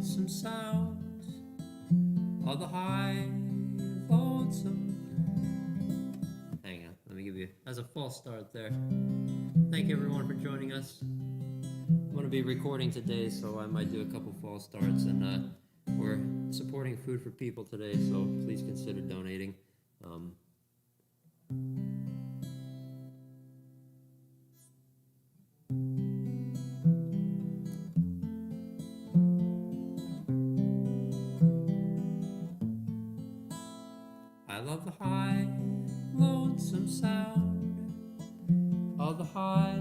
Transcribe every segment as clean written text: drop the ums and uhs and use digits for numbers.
lonesome sounds of the high, lonesome. Hang on, let me give you, as a false start there. Thank you everyone for joining us. I'm going to be recording today, so I might do a couple false starts, and we're supporting Food for People today, so please consider donating. I love the high, lonesome sound of the high,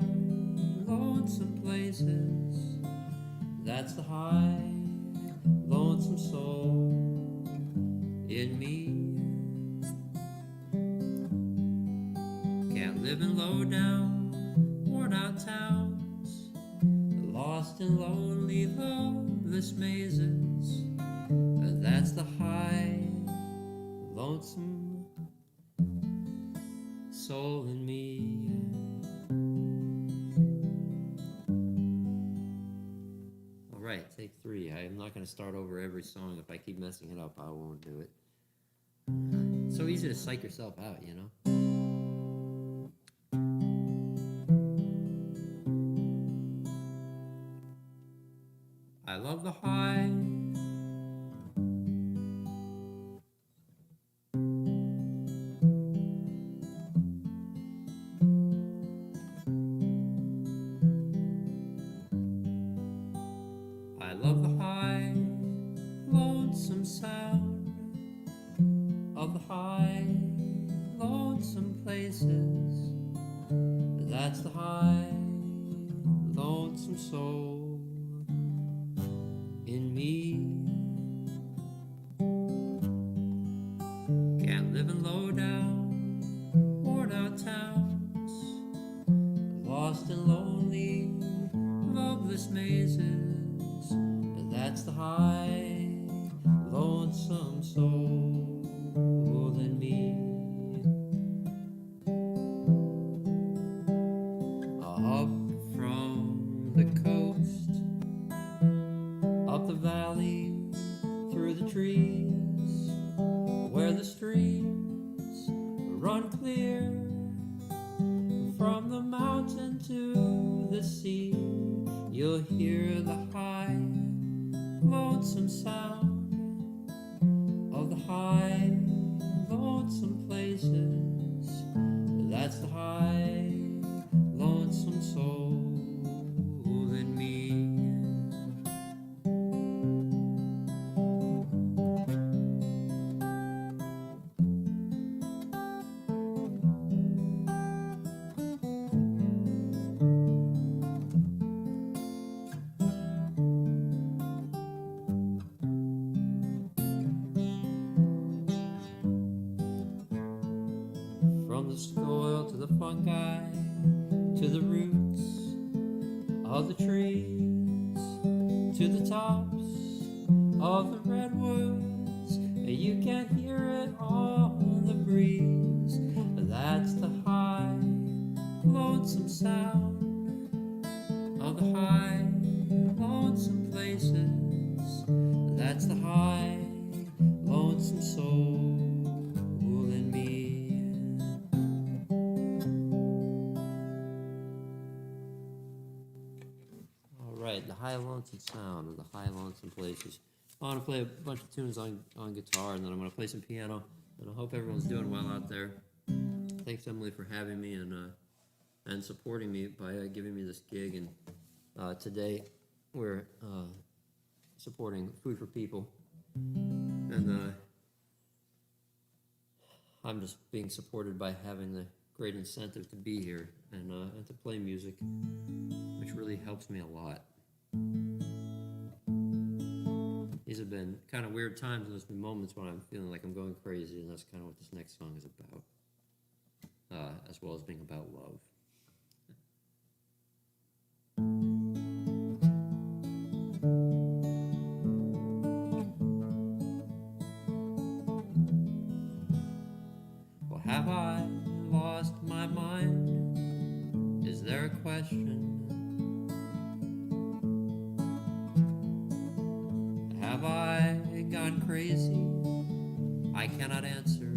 lonesome places. That's the high, lonesome soul in me. Can't live in low down, worn out towns, lost in lonely, loveless mazes. That's the high, lonesome soul in me. All right, take 3. I am not going to start over every song. If I keep messing it up, I won't do it. It's so easy to psych yourself out, you know? I love the high, I love the high, lonesome sound of the high, lonesome places. That's the high, lonesome soul in me. Can't live in low down, worn out towns, lost in lonely, loveless mazes. That's the high, lonesome soul in me. Up from the coast, up the valley, through the trees, where the streams run clear, from the mountain to the sea, you'll hear the high, lonesome sound of the high, lonesome places. That's the high, lonesome soul in me. From the soil to the fungi, to the roots of the trees, to the tops of the redwoods, you can hear it on the breeze. That's the high, lonesome sound of the high, lonesome places. That's the high, lonesome soul in me. Right, the high lonesome sound of the high lonesome places. I want to play a bunch of tunes on guitar, and then I'm going to play some piano, and I hope everyone's doing well out there. Thanks, Emily, for having me and supporting me by giving me this gig. And today we're supporting Food for People, and I'm just being supported by having the great incentive to be here and to play music, which really helps me a lot. These have been kind of weird times, and there's been moments when I'm feeling like I'm going crazy, and that's kind of what this next song is about, as well as being about love. Well, have I lost my mind? Is there a question? cannot answer.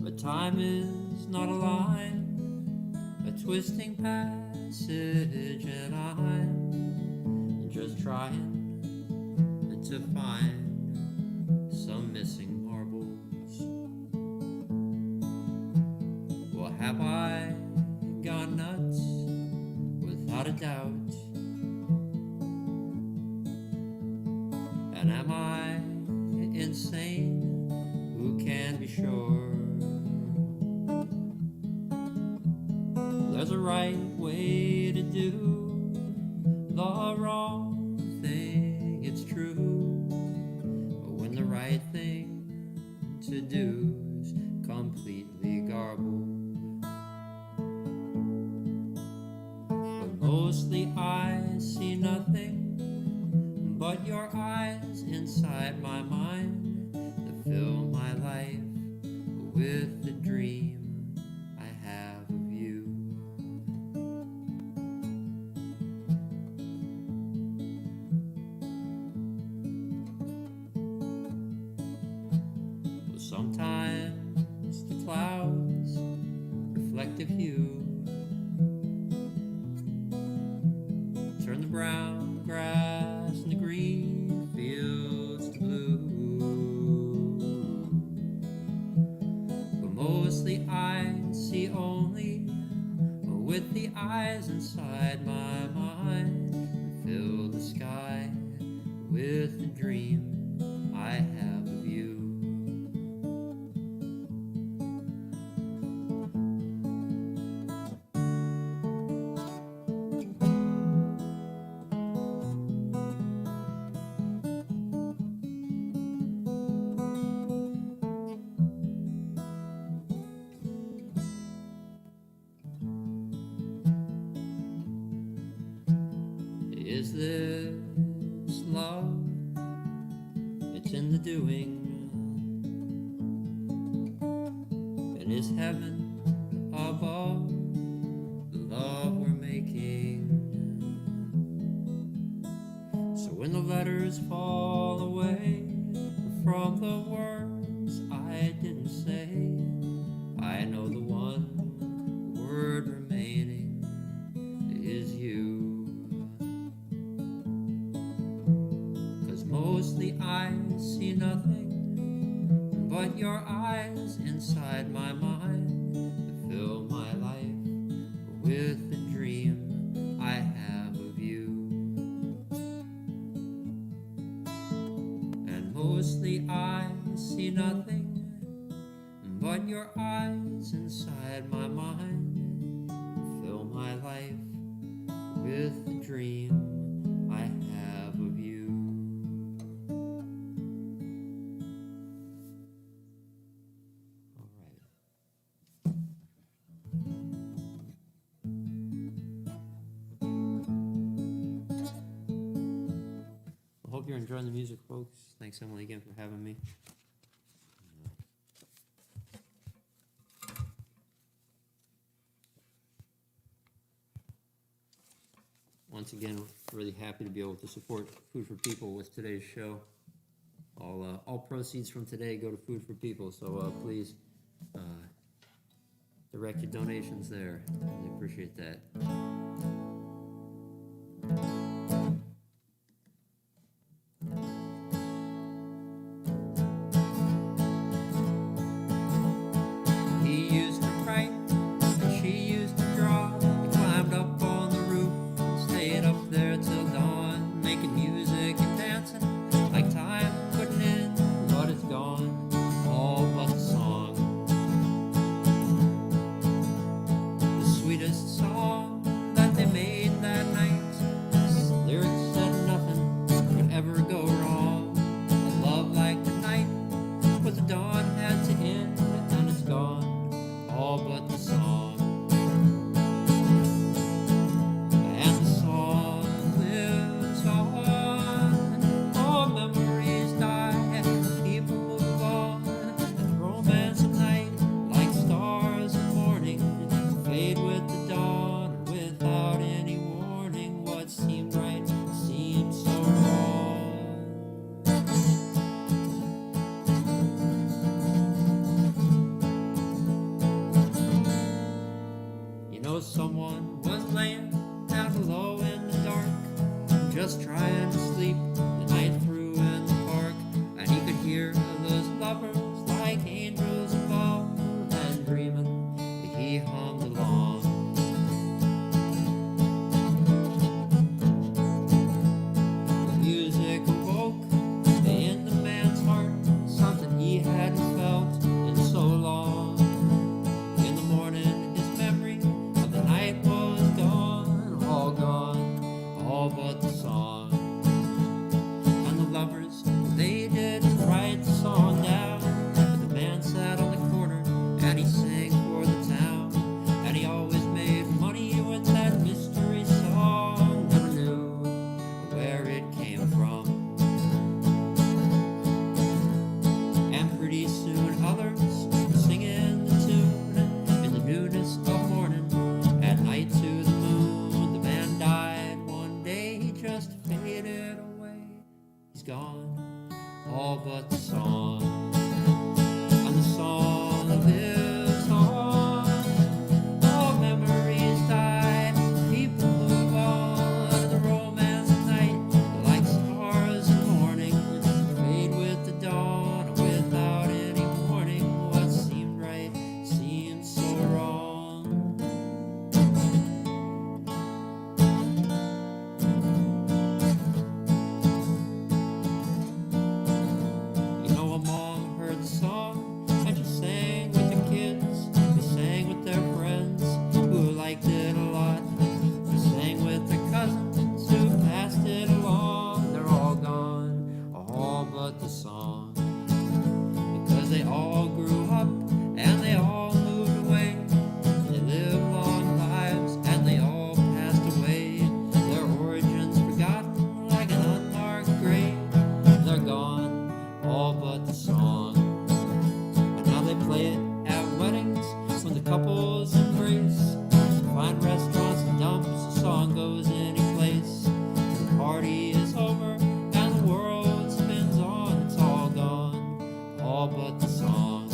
But time is not a line, a twisting passage, and I'm just trying to find some missing marbles. Well, have I gone nuts? Without a doubt. And am I insane? Who can be sure? There's a right way to do the wrong thing, it's true. But when the right thing to do's completely garbled. But mostly I see nothing but your eyes inside my mind that fill my life with the dream I have of you. Well, sometimes the clouds reflective hue turn the brown grass and the green fields to blue. But mostly I see only with the eyes inside my mind that fill the sky with the dream I have of you. Is this love? It's in the doing. And is heaven above the love we're making? So when the letters fall away from the words I didn't say, I know the one word remaining is you. Mostly I see nothing but your eyes inside my mind that fill my life with the dream I have of you. And mostly I see nothing but your eyes inside my mind that fill my life with the dream I have of you. Hope you're enjoying the music, folks. Thanks, Emily, again for having me. Once again, really happy to be able to support Food for People with today's show. All proceeds from today go to Food for People, so please direct your donations there. Really appreciate that. Song and he sang for the town, and he always made money with that mystery song. Never knew where it came from, and pretty soon others were singing the tune in the newness of morning, at night to the moon. The man died one day, he just faded away. He's gone, all but the song. And the song lives on. All memories die, people move on. And the romance of night, like stars in morning, fade with the dawn. Without any warning, what seemed right seemed so wrong. You know, a mom heard the song, and she sang with the kids. They sang with their friends who liked it a lot. They sang with their cousins who passed it along. They're all gone, all but the song, because they all grew up and they all moved away. They lived long lives and they all passed away. Their origins forgotten like an unmarked grave. They're gone, all but the song. And now they play it at weddings when the couples embrace. Fine restaurants and dumps, the song goes any place. The party is over and the world spins on. It's all gone, all but the song.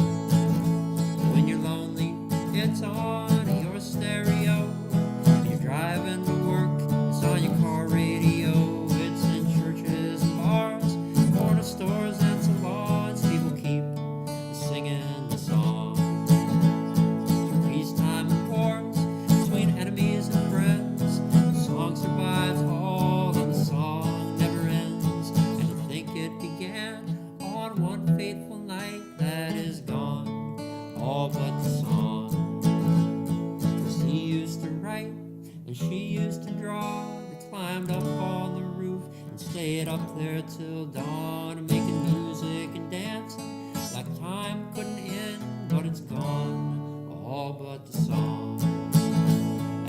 When you're lonely, it's on your stereo. When you're driving to work, it's on your car radio. It's in churches and bars, corner stores and salons. People keep singing the song. Through peacetime and wars, between enemies and friends, the song survives all and the song never ends. And to think it began on one fateful night that is gone, all but the song. 'Cause he used to write and she used to draw. They climbed up on the roof and stayed up there till dawn, making music and dancing like time couldn't end. But it's gone, all but the song.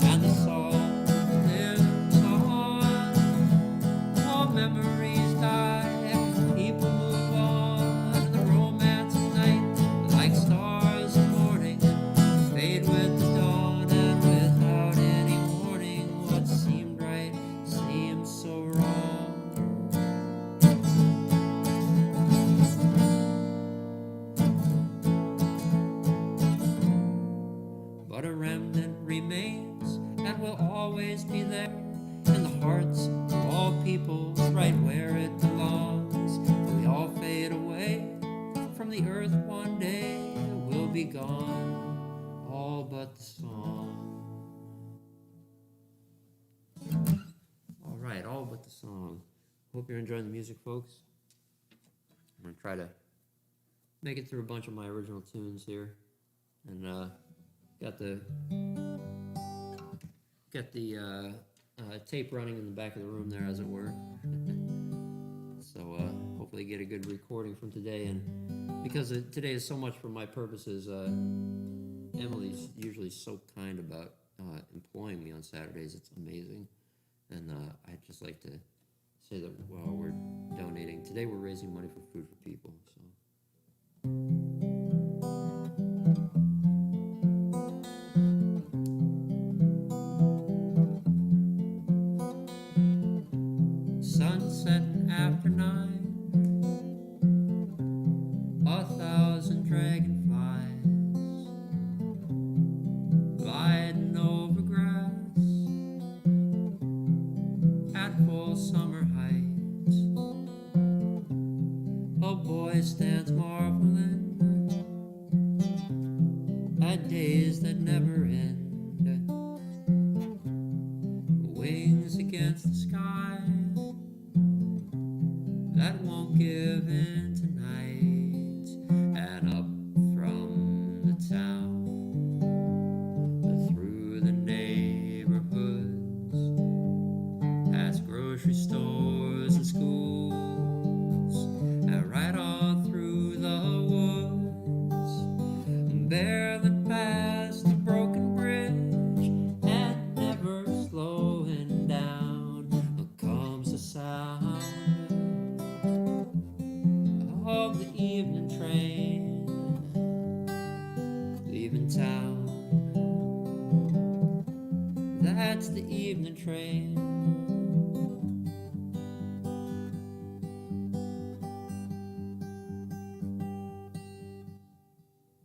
And the song lives on. All memories die, people move on. And the romance of night, like stars in morning, fade with the dawn. And without any warning, what seemed right seems so wrong. But a remnant remains and will always be there in the hearts of all people, right where it belongs. We all fade away from the earth one day, we'll be gone, all but the song. All right, all but the song. Hope you're enjoying the music, folks. I'm gonna try to make it through a bunch of my original tunes here, and got the tape running in the back of the room there, as it were. So hopefully get a good recording from today. And because today is so much for my purposes, Emily's usually so kind about employing me on Saturdays. It's amazing. And I'd just like to say that while we're donating today, we're raising money for Food for People. So. Sunset after 9, 1,000 dragonflies gliding over grass at full summer height. A boy stands marveling at days that never end. Wings against the sky that won't give in tonight, and up from the town, through the neighborhoods, past grocery stores and schools, and right on through the woods, barreling past the broken bridge and never slowing down. Comes the sound of the evening train leaving town. That's the evening train.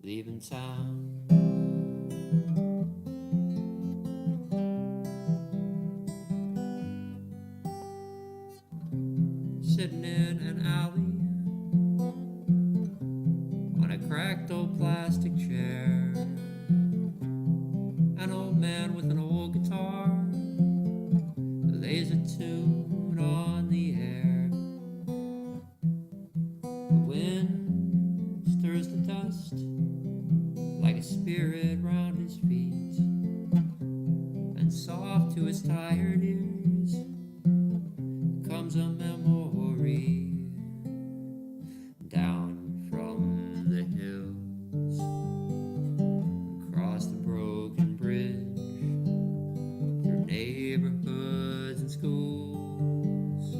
Leaving town. Sitting in an alley on a cracked old plastic chair, an old man with an old guitar lays a tune on the air. The wind stirs the dust like a spirit round his feet, and soft to his tired ears comes a memory down from the hills, across the broken bridge, through neighborhoods and schools,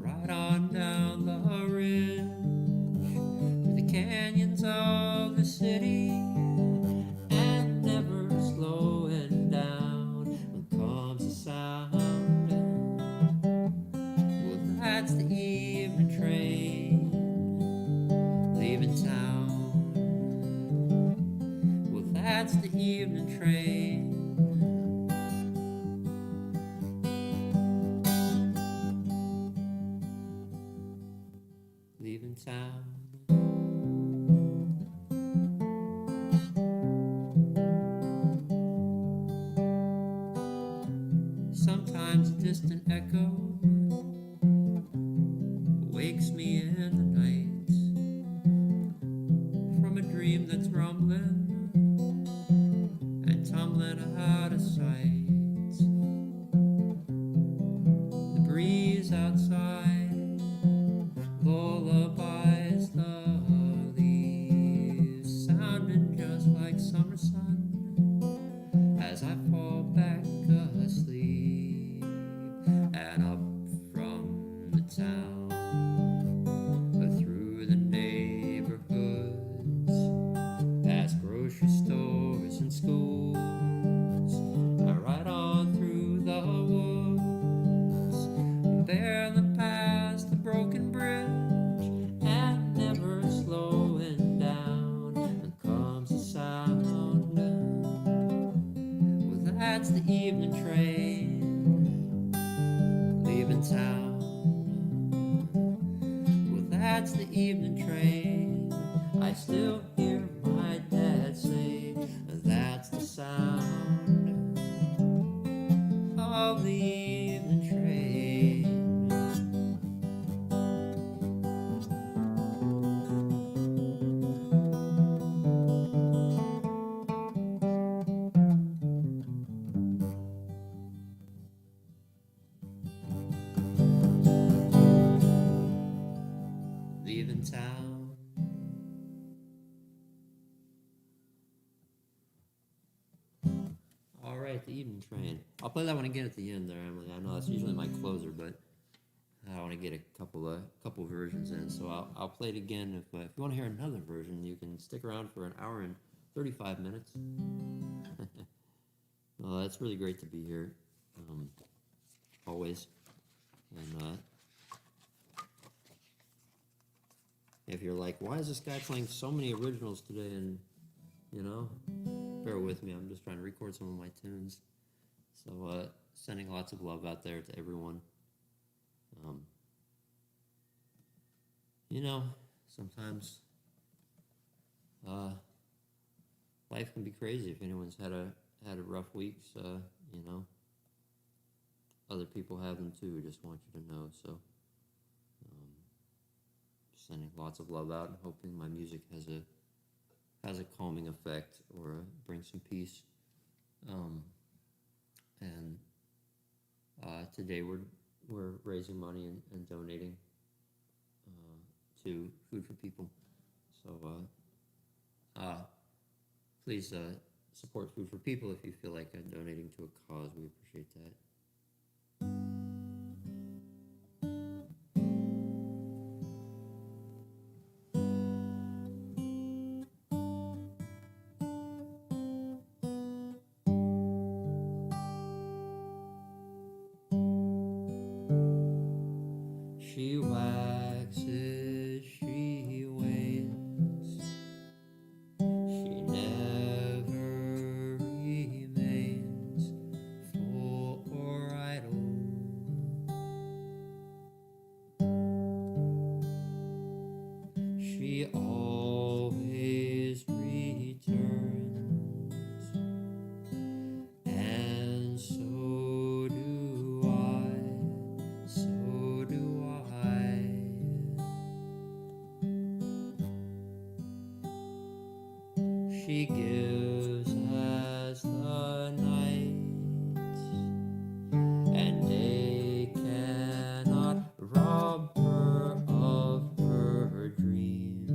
right on down the ridge, through the canyons of the city, and never slowing down when comes the sound. Well, that's the evening train leaving town. Well, that's the evening train. Leaving town. Sometimes a distant echo wakes me in the night from a dream that's rumbling and tumbling out of sight. The breeze outside lullabies the leaves, sounding just like summer sun as I fall back asleep. And up from the town, through the neighborhoods, past grocery stores and schools, right on through the woods, barreling past the broken bridge and never slowing down. And comes the sound. Well, that's the evening train leaving town. Well, that's the evening train. I still hear my dad say, that's the sound of the evening train. Leaving town. All right, the evening train. I'll play that one again at the end there, Emily. I know that's usually my closer, but I want to get a couple versions in, so I'll play it again. If you want to hear another version, you can stick around for an hour and 35 minutes. Well, that's really great to be here, always. And if you're like, why is this guy playing so many originals today? And bear with me. I'm just trying to record some of my tunes. So sending lots of love out there to everyone. Sometimes life can be crazy. If anyone's had a rough week, other people have them too. Just want you to know. So sending lots of love out and hoping my music has a calming effect or brings some peace. And today we're raising money and donating to Food for People. So please support Food for People if you feel like donating to a cause. We appreciate that. She waxes, she wanes, she never remains full or idle. She always returns, and so do I, so do I. She gives as the night, and day cannot rob her of her dreams.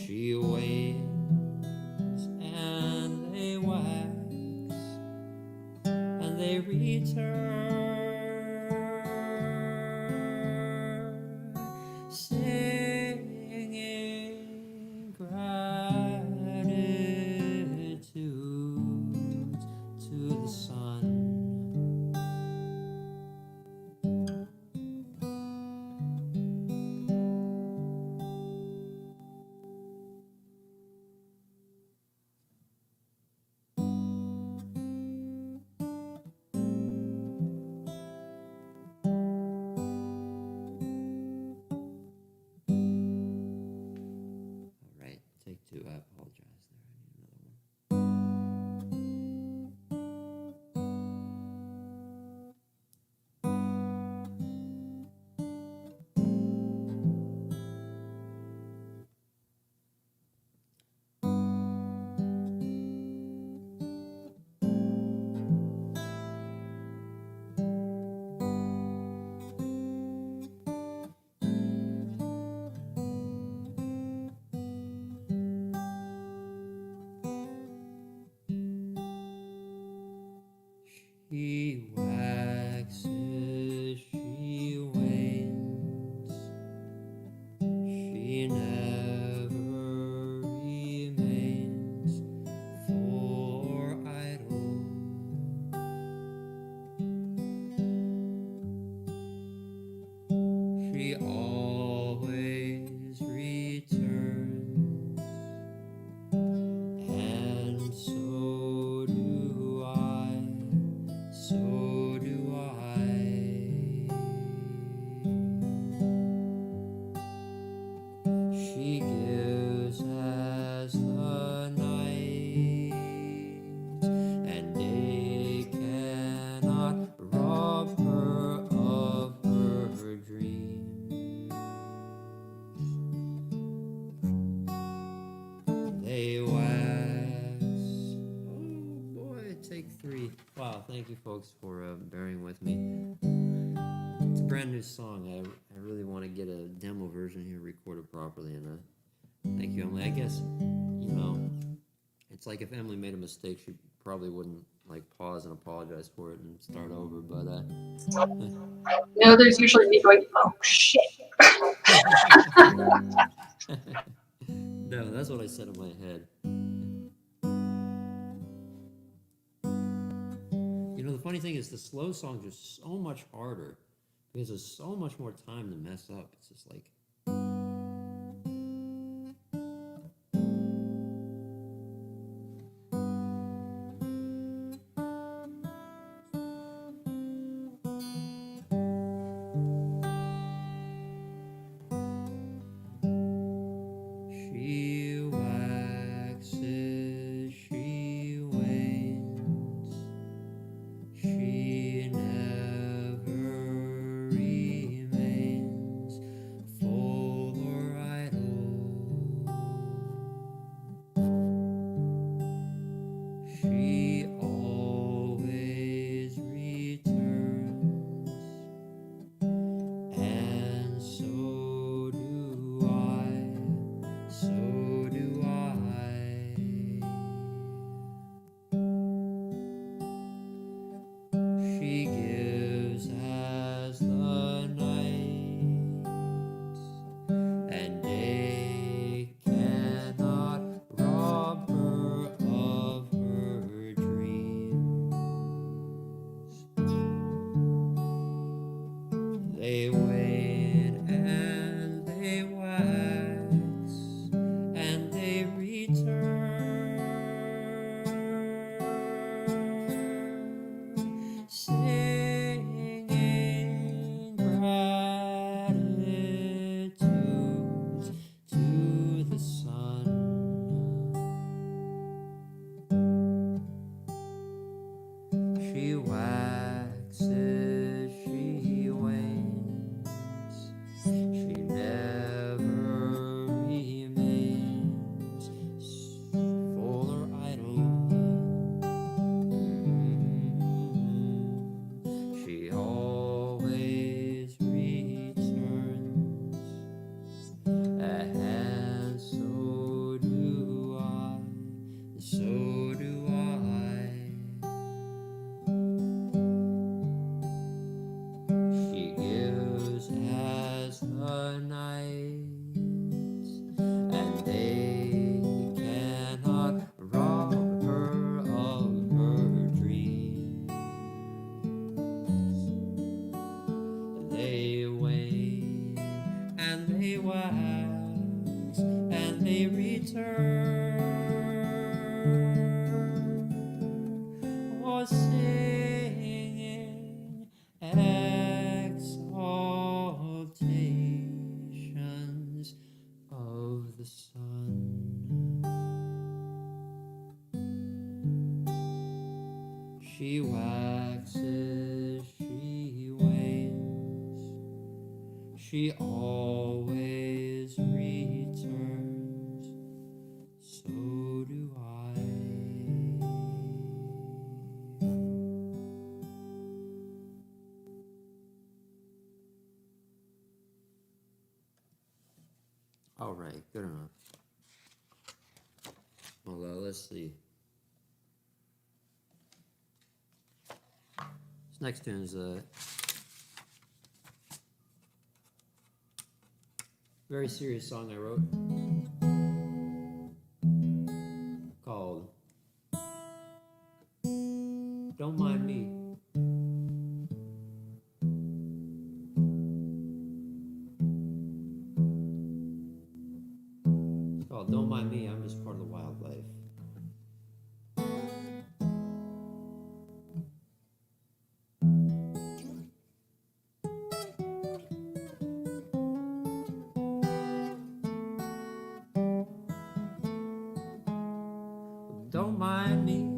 She wanes and they wax, and they return, singing gratitude to the sun. All right, take two. I apologize there. I need another one. She waxes, she wanes, she never remains full or idle. She always returns, and so do I, so do I. She gives as the night, and day cannot rob her of her dreams. They wax. Oh boy, take three. Wow, thank you folks for bearing with me. It's a brand new song. I really want to get a demo version here recorded properly, and thank you, Emily. I guess, it's like if Emily made a mistake, she probably wouldn't like pause and apologize for it and start over, but no, there's usually me going, oh shit. No, that's what I said in my head. The funny thing is the slow songs are so much harder because there's so much more time to mess up. It's just like... She waxes, she wanes, she never remains full a return, or singing exaltations of the sun. She waxes, she wanes, she always returns, so do I. All right, good enough. Although, let's see. This next tune is a very serious song I wrote called Don't Mind Me. It's called Don't Mind Me, I'm just part of the wildlife. Don't mind me,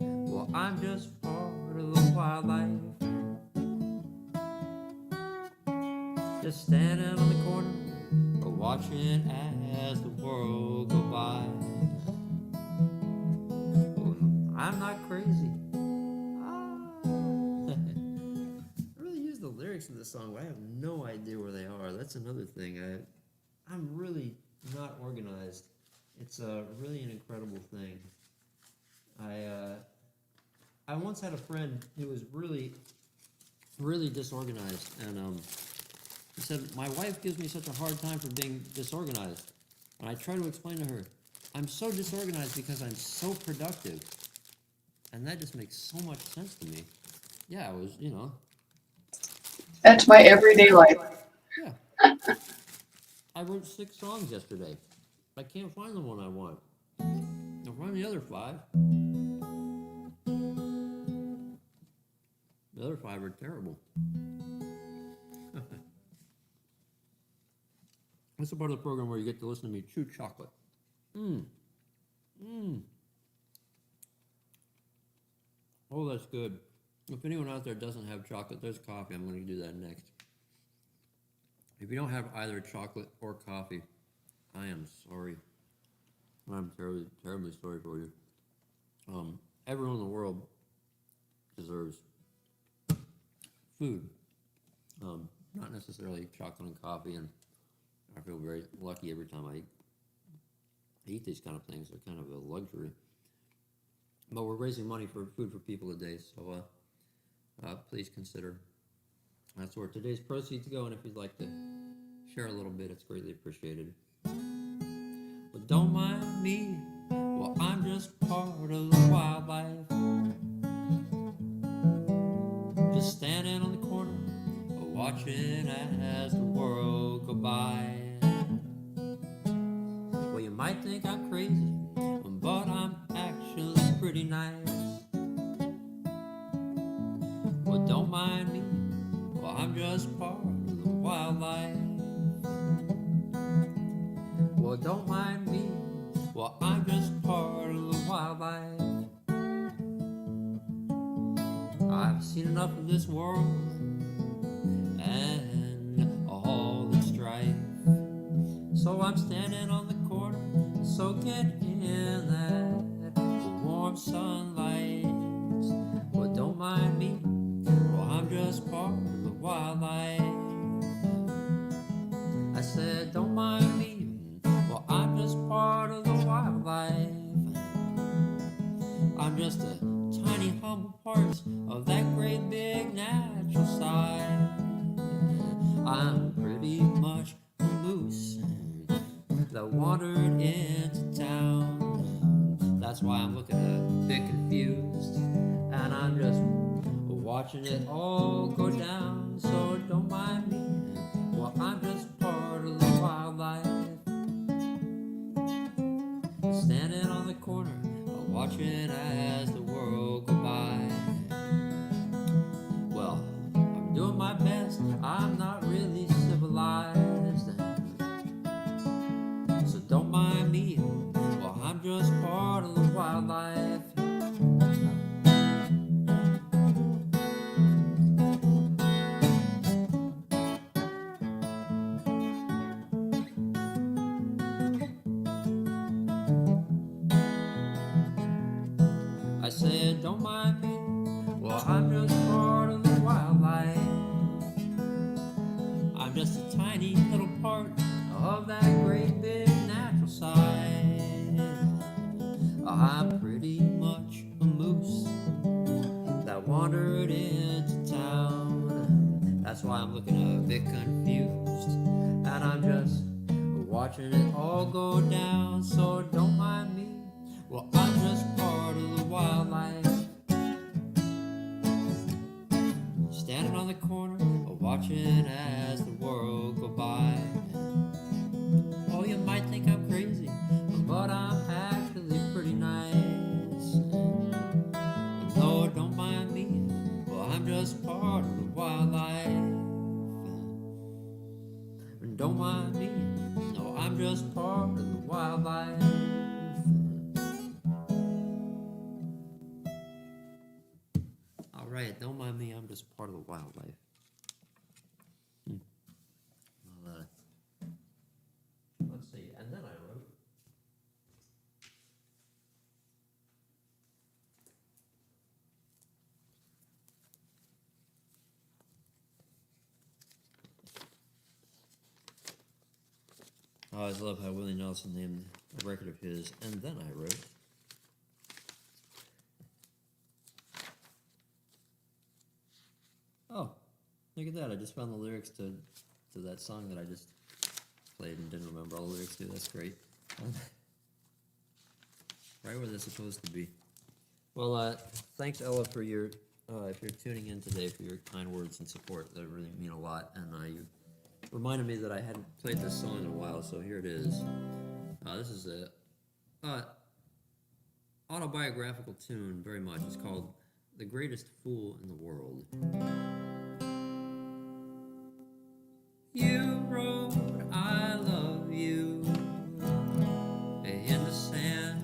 well, I'm just part of the wildlife. Just standing on the corner, watching as the world go by. Oh, I'm not crazy. I really use the lyrics in this song, but I have no idea where they are. That's another thing. I'm really not organized. It's really an incredible thing. I once had a friend who was really, really disorganized, and he said, my wife gives me such a hard time for being disorganized. And I try to explain to her, I'm so disorganized because I'm so productive. And that just makes so much sense to me. Yeah, it was, That's my everyday life. Yeah. I wrote 6 songs yesterday. I can't find the one I want. I'll find the other 5. The other 5 are terrible. This is the part of the program where you get to listen to me chew chocolate. Oh, that's good. If anyone out there doesn't have chocolate, there's coffee. I'm going to do that next. If you don't have either chocolate or coffee, I am sorry. I'm terribly, terribly sorry for you. Everyone in the world deserves food. Not necessarily chocolate and coffee, and I feel very lucky every time I eat these kind of things. They're kind of a luxury. But we're raising money for food for people today, so please consider. That's where today's proceeds go, and if you'd like to share a little bit, it's greatly appreciated. But don't mind me, well, I'm just part of the wildlife. Just standing on the corner, watching as the world go by. Well, you might think I'm crazy, but I'm actually pretty nice. Well, don't mind me, well, I'm just part of the wildlife. Well, don't mind me, well, I'm just part of the wildlife. I've seen enough of this world and all the strife. So I'm standing on the corner, soaking in that warm sunlight. Well, don't mind me, well, I'm just part of the wildlife. I said, don't mind me, well, I'm just part of the wildlife. I'm just a tiny humble part of that great big natural side. I'm pretty much a moose that wandered into town. That's why I'm looking a bit confused, and I'm just watching it all go down. So don't mind me, well, I'm just part of the wildlife. standing on the corner, watching as the world go by. Well, I'm doing my best, I'm not really civilized, so don't mind me, well, I'm just part of the wildlife. I said, don't mind me, well, I'm just part of the wildlife. I'm just a tiny little part of that great big natural side. I'm pretty much a moose that wandered into town. That's why I'm looking a bit confused, and I'm just watching it all go down. So don't mind me, well, I'm just part of the wildlife. Standing on the corner, watching as the world go by. Oh, you might think I'm crazy, but I'm actually pretty nice. And no, don't mind me, well, I'm just part of the wildlife. And don't mind me, no, I'm just part of the wildlife. Alright, don't mind me, I'm just part of the wildlife. Well, let's see, and then I wrote. I always love how Willie Nelson named a record of his, and then I wrote. Oh, look at that, I just found the lyrics to that song that I just played and didn't remember all the lyrics to. That's great. Right where they're supposed to be. Well, thanks, Ella, for your, if you're tuning in today, for your kind words and support. That really mean a lot, and you reminded me that I hadn't played this song in a while, so here it is. This is a autobiographical tune, very much. It's called The Greatest Fool in the World. You wrote, I love you, in the sand,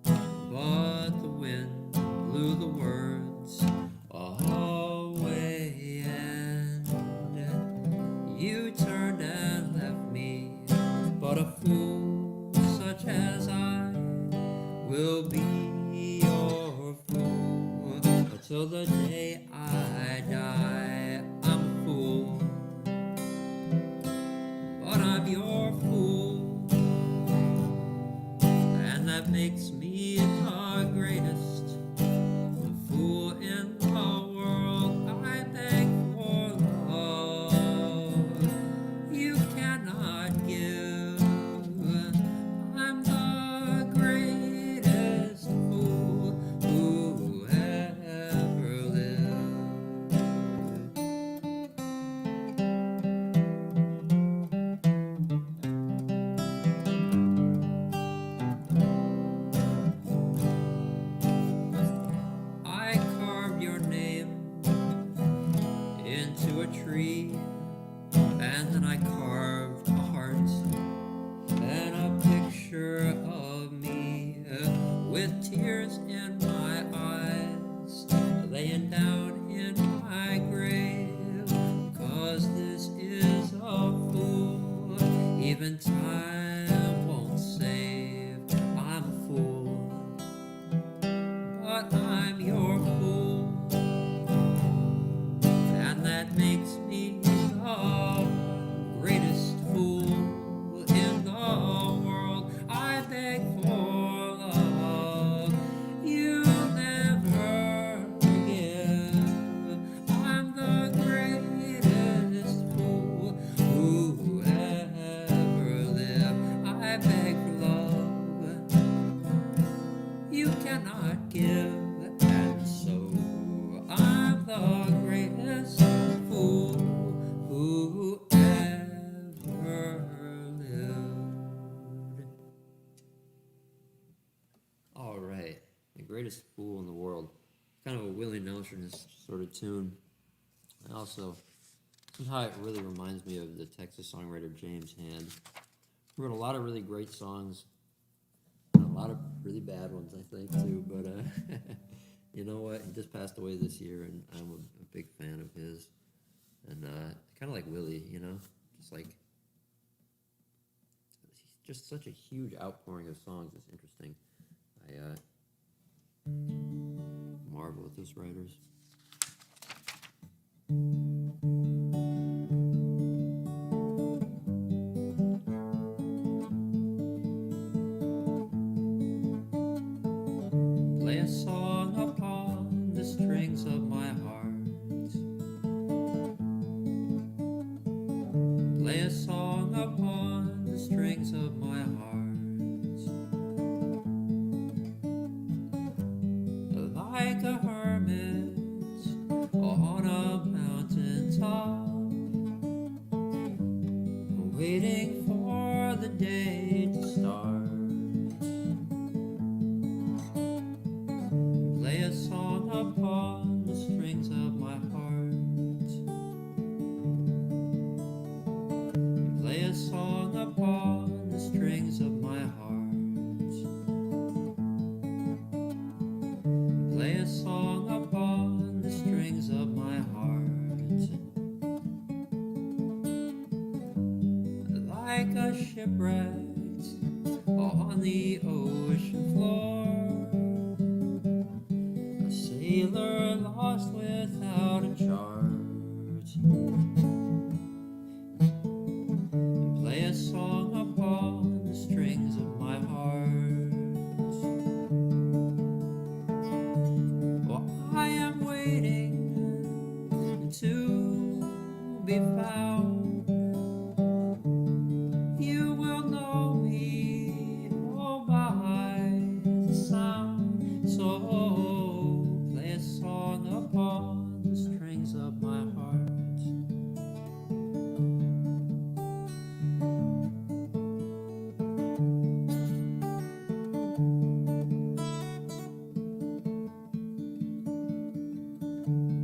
but the wind blew the words away, and you turned and left me, but a fool such as I will be your fool until the day I die. I'm a fool, but I'm your fool, and that makes me the greatest fool in the world. I beg for love you cannot give. I'm the greatest fool who ever lived. I carved your name into a tree, and then I carved a heart and a picture of me with tears in my eyes, laying down in my grave. 'Cause this is a fool, even time won't save. I'm a fool, but I'm your fool, and that makes me the greatest fool in the world. I beg for love you never give. I'm the greatest fool who ever lived. I beg for love you cannot give, and so I'm the greatest fool who ever lived. Greatest Fool in the World. Kind of a Willie Nelson sort of tune. And also, somehow it really reminds me of the Texas songwriter James Hand. He wrote a lot of really great songs, and a lot of really bad ones, I think, too. But you know what? He just passed away this year, and I'm a big fan of his. And kind of like Willie, you know? Just like, just such a huge outpouring of songs. It's interesting. I marvel at those writers. Play a song upon the strings of my heart. Play a song upon the strings of my heart. Like a hermit on a mountain top, waiting for the day to start. Play a song upon the strings of my heart. Play a song upon the strings of my heart. Play a song upon the strings of my heart. Like a shipwrecked on the ocean floor, a sailor lost without a chart. Play a song upon the strings of my heart. I am waiting to be found. You will know me, oh, by the sound. So play a song upon the strings of my heart.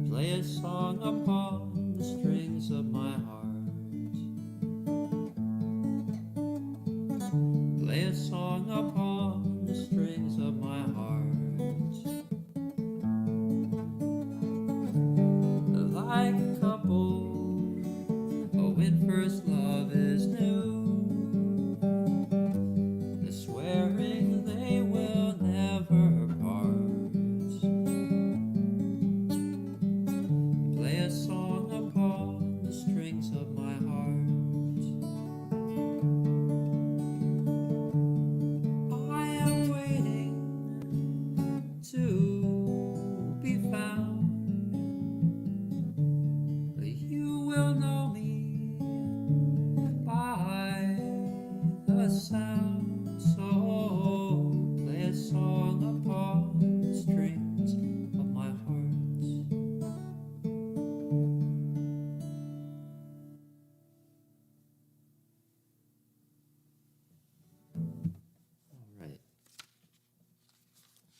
Play a song upon the strings of my heart. Play a song upon the strings of my heart. Like a couple, oh, when first love is new, they're swearing they will never part. Play a song upon the strings of my heart. I am waiting to be found. You will know me by the sound. So play a song upon the strings of my heart. Right.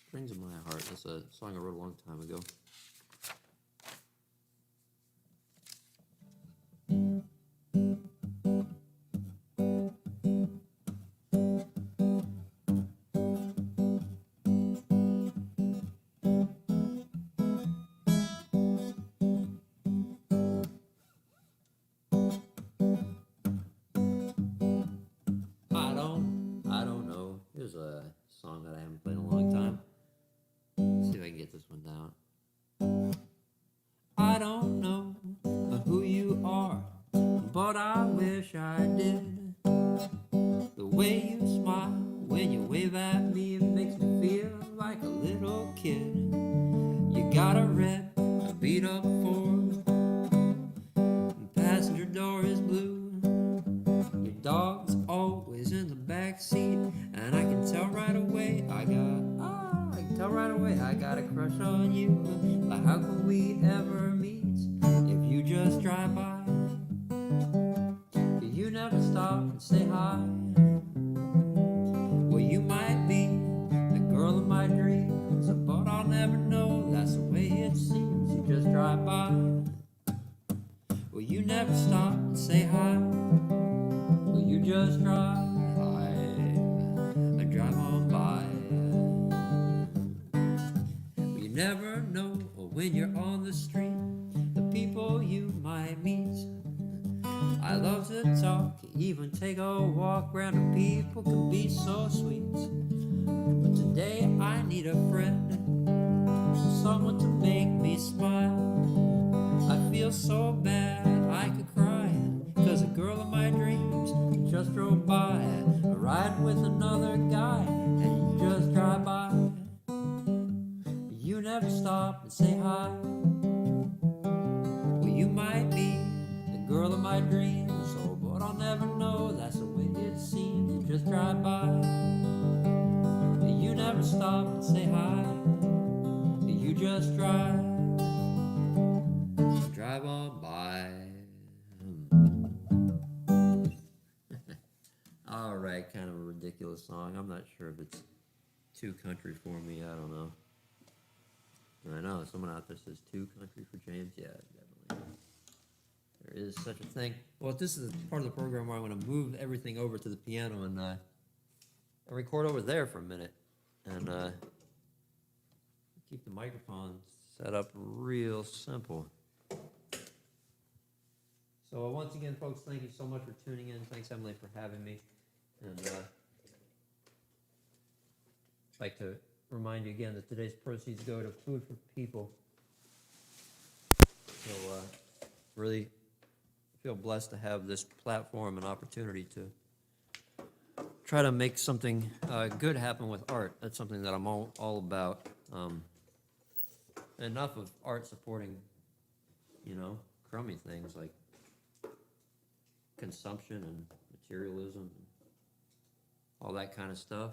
Strings of My Heart. That's a song I wrote a long time ago. I don't know. Here's a song that I haven't played in a long time. Let's see if I can get this one down. I don't know who you are, but I wish I did. The way you smile when you wave at me, it makes me feel like a little kid. You got a red, a beat up Ford, the passenger door is blue. Your dog's always in the back seat, and I can tell right away I got a crush on you. But how can we ever meet if you just drive by? You never stop and say hi. Well, you might be the girl of my dreams, say hi? Will you just drive? I drive on by. You never know when you're on the street the people you might meet. I love to talk, even take a walk. Random people can be so sweet. But today I need a friend, someone to make me smile. I feel so bad I could cry, 'cause a girl of my dreams just drove by, riding with another guy, and you just drive by. You never stop and say hi. Well, you might be the girl of my dreams, oh, but I'll never know. That's the way it seems. You just drive by. You never stop and say hi. You just drive on by. All right, kind of a ridiculous song. I'm not sure if it's too country for me. I don't know. I know someone out there says too country for James. Yeah, definitely. There is such a thing. Well, this is part of the program where I'm going to move everything over to the piano and record over there for a minute, and keep the microphone set up real simple. So once again, folks, thank you so much for tuning in. Thanks, Emily, for having me. And I'd like to remind you again that today's proceeds go to Food for People. So really feel blessed to have this platform and opportunity to try to make something good happen with art. That's something that I'm all about. Enough of art supporting, crummy things like consumption and materialism and all that kind of stuff.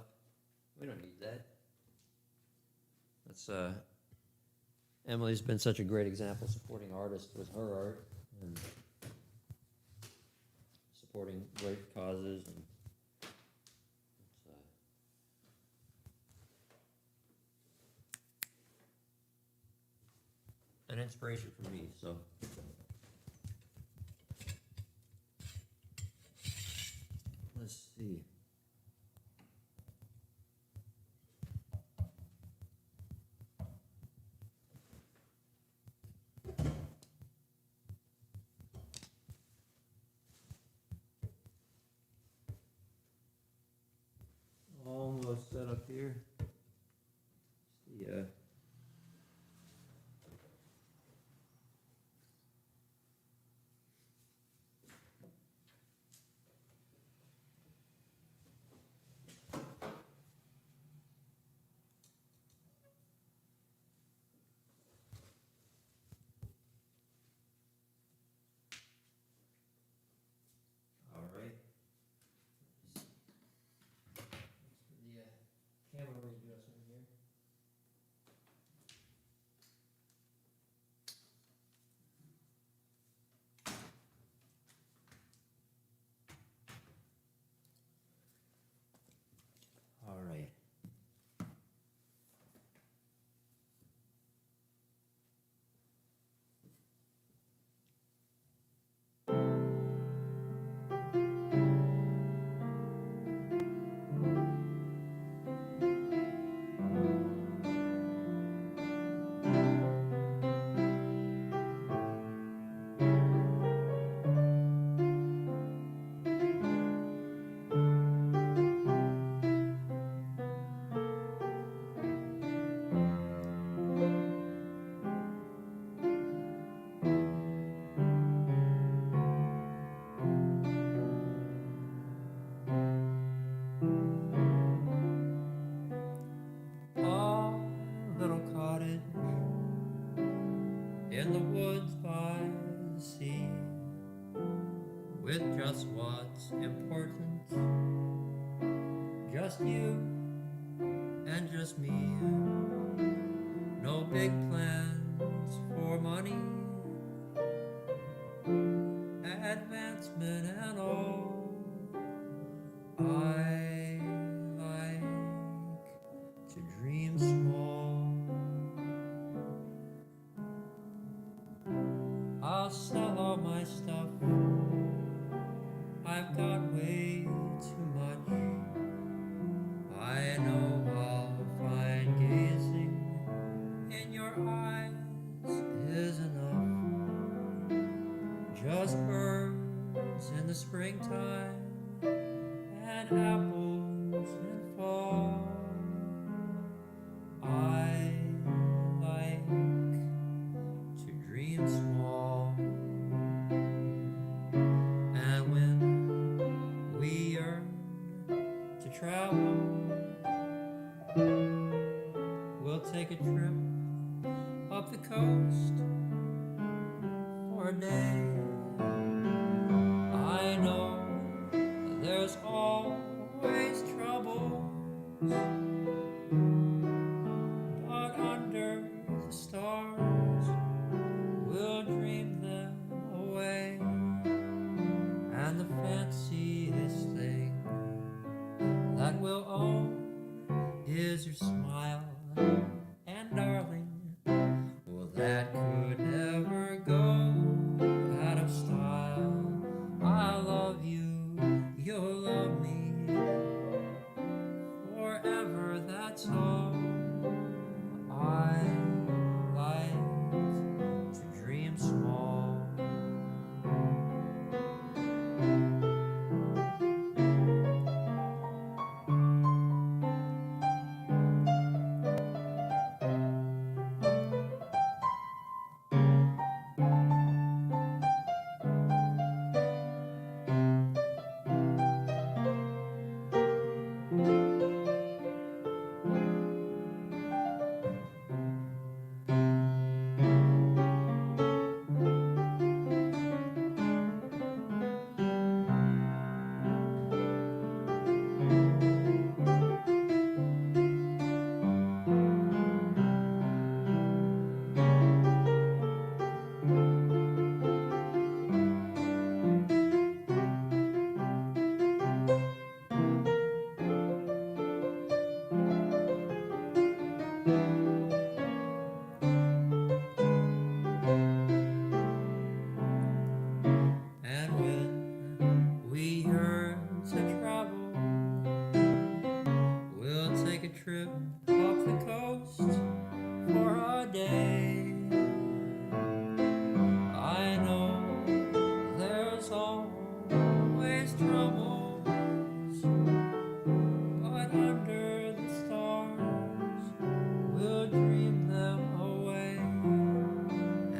We don't need that. That's Emily's been such a great example supporting artists with her art and supporting great causes, and an inspiration for me. So let's see. Almost set up here. Yeah. All right. The camera readjustment here. All right. A little cottage in the woods by the sea, with just what's important, just you and just me. No big plans for money, advancement and all. I like to dream small. I'll sell all my stuff take a trip up the coast for a day. I know there's always trouble, but under the stars we'll dream them away. And the fanciest thing that we'll own is your smile. And darling, well, that could never go out of style. I love you, you'll love me forever, that's all. I like to dream small. And when we yearn to travel, we'll take a trip up the coast for a day. I know there's always troubles, but under the stars we'll dream them away.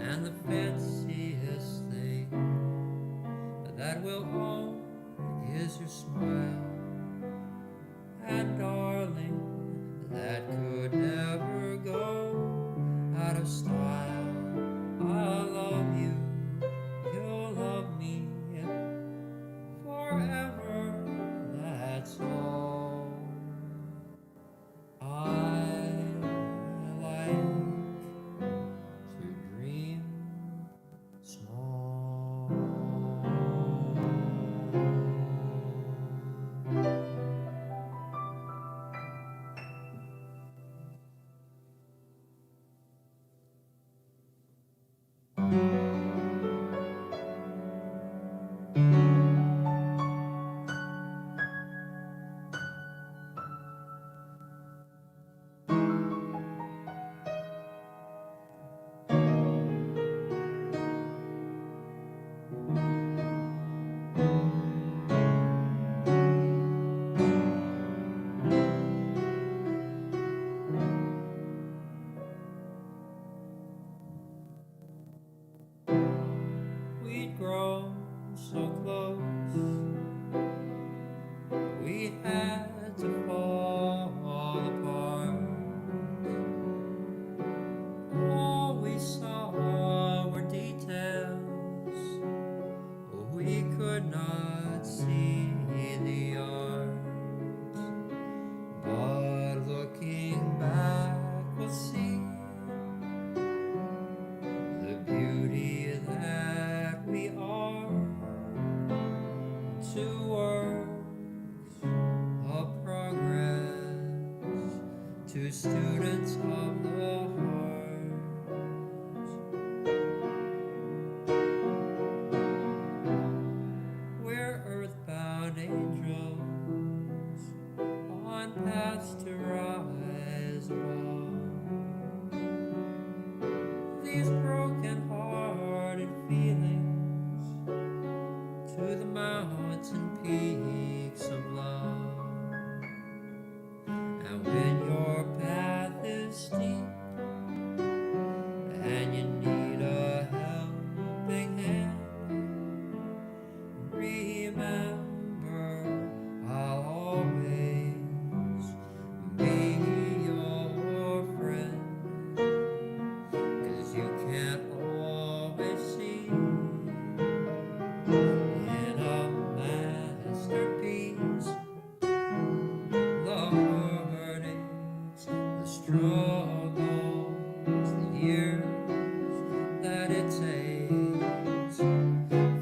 And the fanciest thing that we'll own is your smile. And darling, that could never go out of style. I love you, you'll love me forever, that's all. I like to dream small. We'd grown so close, we had to fall apart. All we saw were details, we could not see the art. But looking back, we'll see the beauty that we are. Two works of progress, two students of the heart. We're earthbound angels on paths to rise above these broken-hearted feelings to the mountain peaks of love. And when your path is steep and you need a helping hand, remember I'll always be your friend. struggles, the years that it takes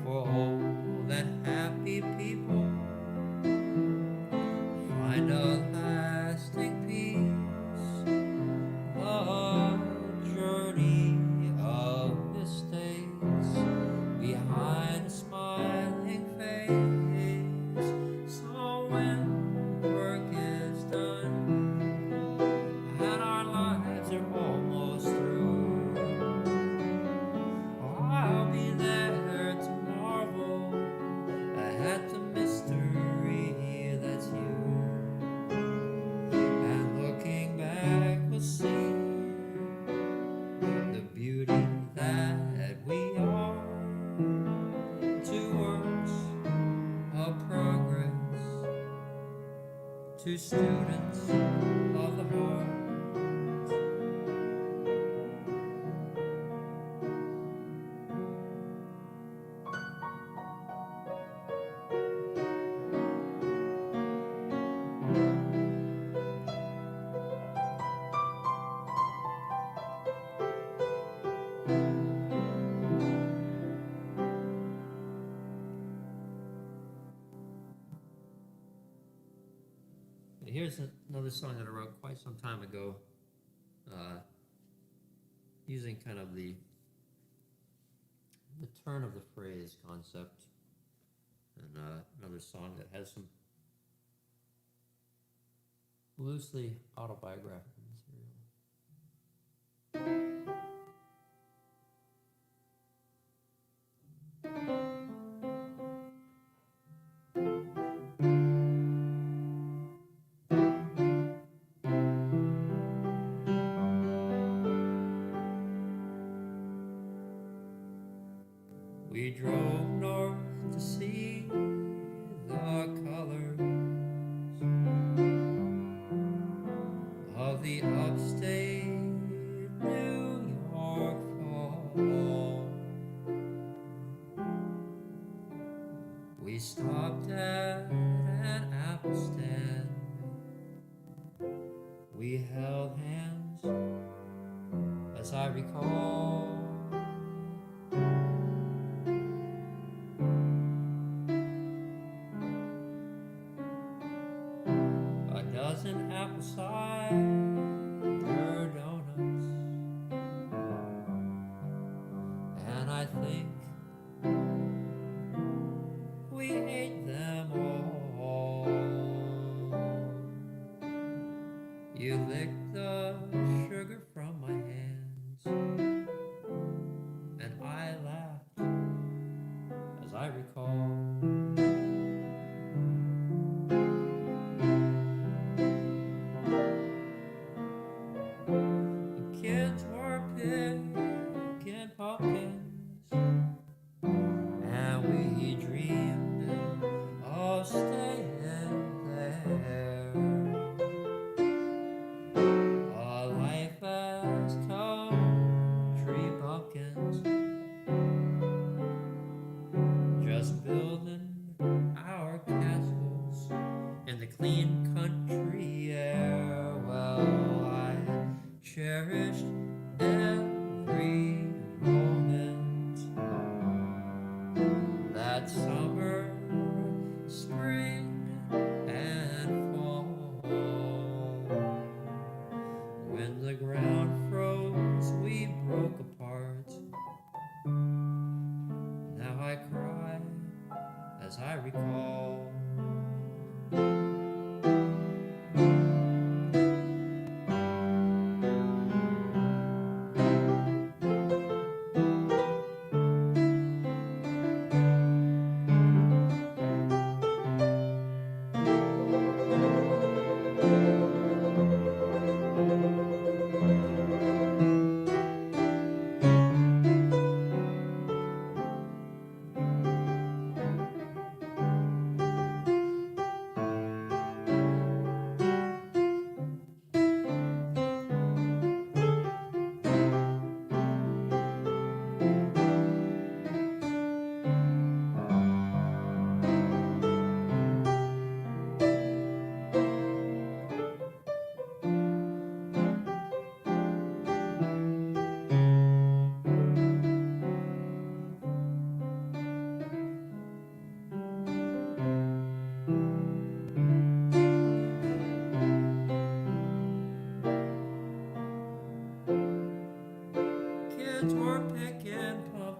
for old and happy people find a lasting peace. The journey of mistakes behind a smiling face. So when work is done and our lives are almost through, I'll be there to marvel at the mystery that's you. And looking back, we'll see the beauty that we are. Two works of progress, two students of the heart. Here's another song that I wrote quite some time ago, using kind of the turn of the phrase concept, and another song that has some loosely autobiographical material. We drove north to see the colors of the upstate New York fall. We stopped at an apple stand. We held hands, as I recall. A dozen apple cider donuts, and I think we ate them all. You licked the sugar from my hands, and I laughed, as I recall. The kids were picking pumpkins, and we dreamed of staying there. A life as country bumpkins, just building our castles in the clean country air. Well, I cherished every moment that summer, spring, and fall. When the ground froze, we broke apart. Now I cry as I recall.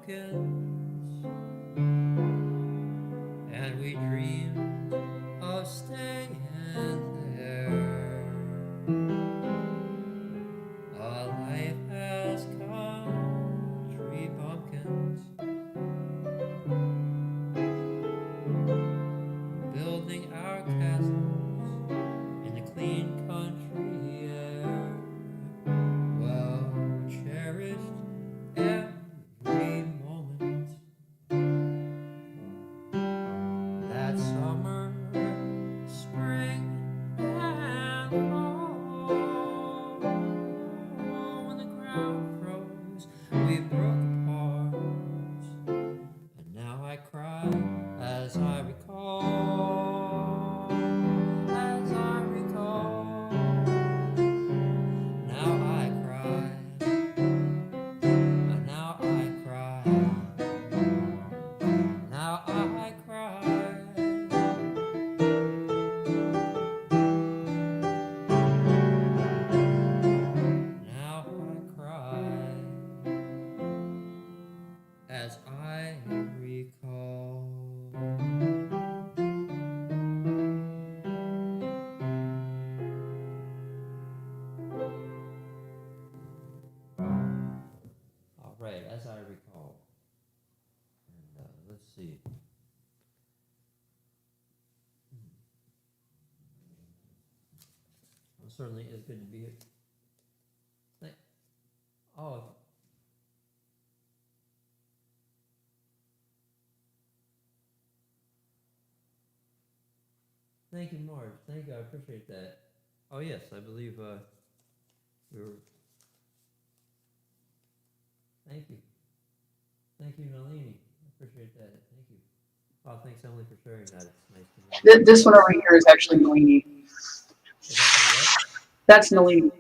pumpkins, and we dreamed of staying there. A life has country bumpkins, building our castles in the clean country air. Well, we cherished every moment that summer, spring, and fall. When the ground froze, we broke apart, and now I cry as I recall. As I recall, now I cry, and now I cry, now I cry. Now I cry as I recall. All right, as I recall. And let's see. Well, it certainly is good to be here. Oh, thank you, Marge. Thank you. I appreciate that. Oh, yes, I believe we were. Thank you. Thank you, Nalini. I appreciate that. Thank you. Oh, thanks, Emily, for sharing that. It's nice to know. This one over here is actually Nalini. Is that the what? That's Nalini.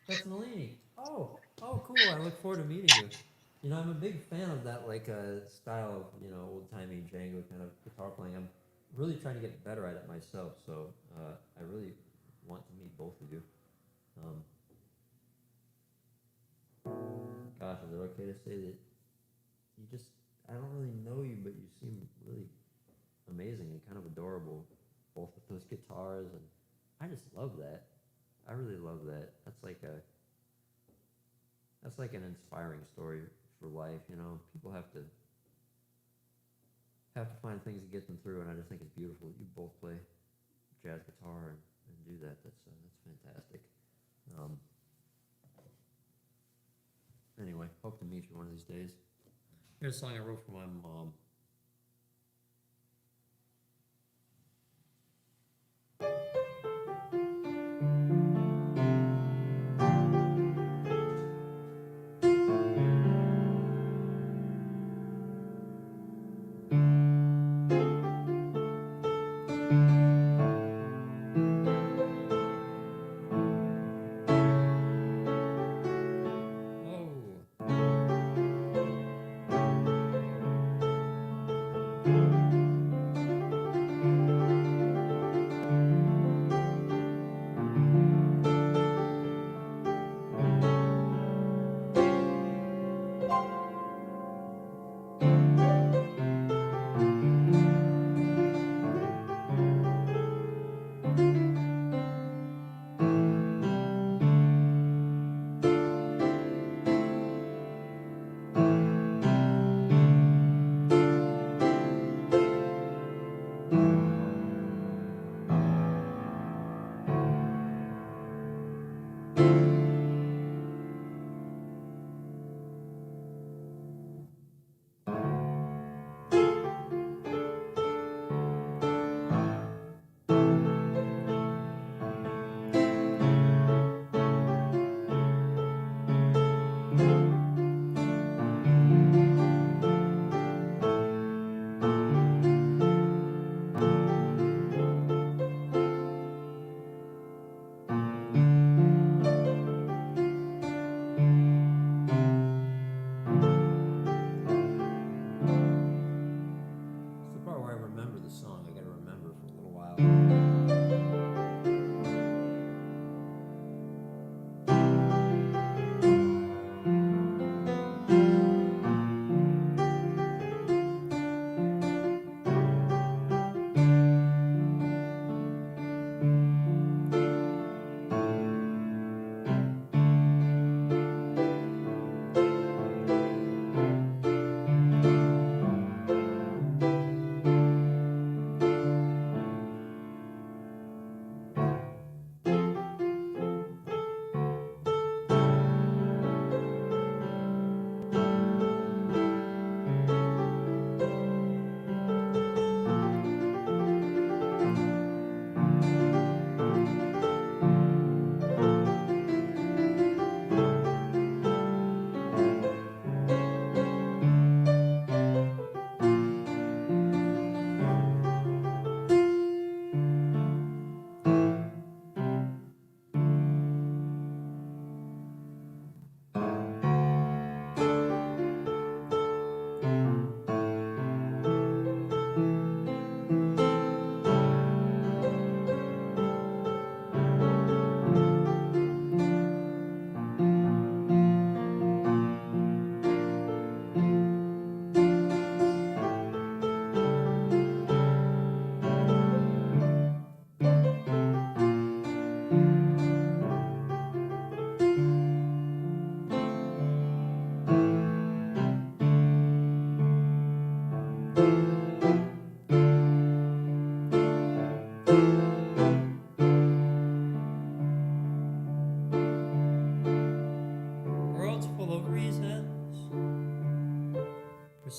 That's Nalini. Oh, cool. I look forward to meeting you. You know, I'm a big fan of that style of old timey Django kind of guitar playing. I'm really trying to get better at it myself. So I really want to meet both of you. Um, gosh, is it okay to say that you just I don't really know you, but you seem really amazing and kind of adorable, both with those guitars, and I just love that. I really love that. That's like an inspiring story for life. People have to find things to get them through, and I just think it's beautiful that you both play jazz guitar and do that. That's fantastic. Um, anyway, hope to meet you one of these days. Here's a song I wrote for my mom. Oh.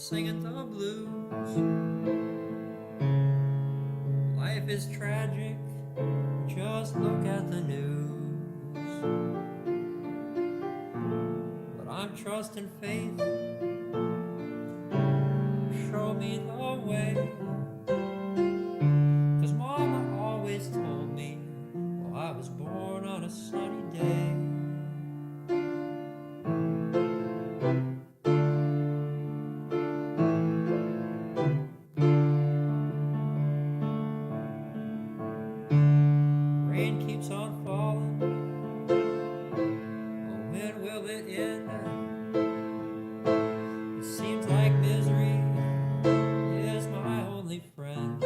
singing the blues. Life is tragic, just look at the news. But I'm trusting faith, show me the way. 'Cause Mama always told me, well, I was born on a sunny day. Rain keeps on falling, oh, when will it end? It seems like misery is my only friend.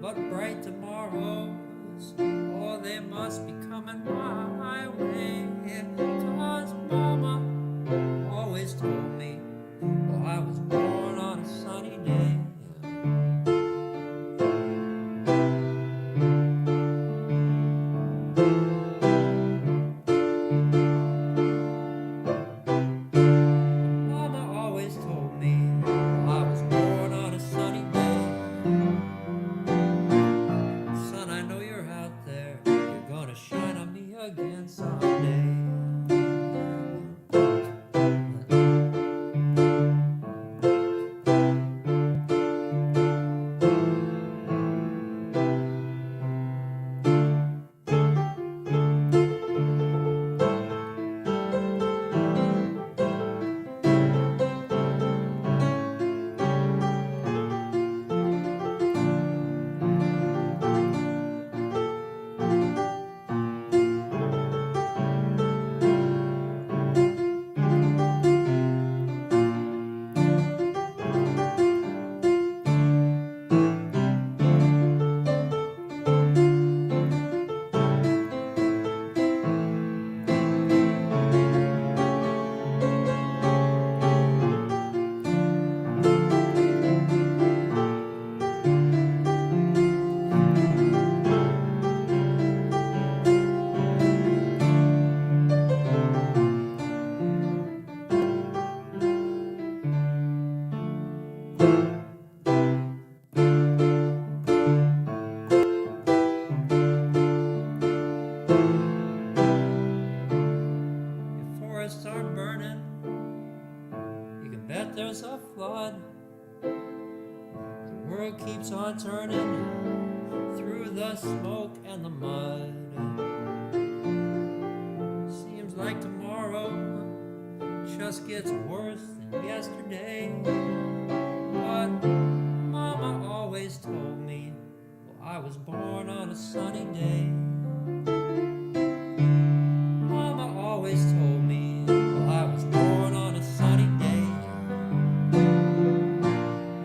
But bright tomorrows, oh, they must be coming my way. 'Cause Mama always told me, well, I was born on a sunny day. Mama always told me, well, I was born on a sunny day. Son, I know you're out there, you're gonna shine on me again someday. If forests are burning, you can bet there's a flood. The world keeps on turning through the smoke and the mud. Seems like tomorrow just gets worse than yesterday. But Mama always told me, well, I was born on a sunny day. Mama always told me, well, I was born on a sunny day.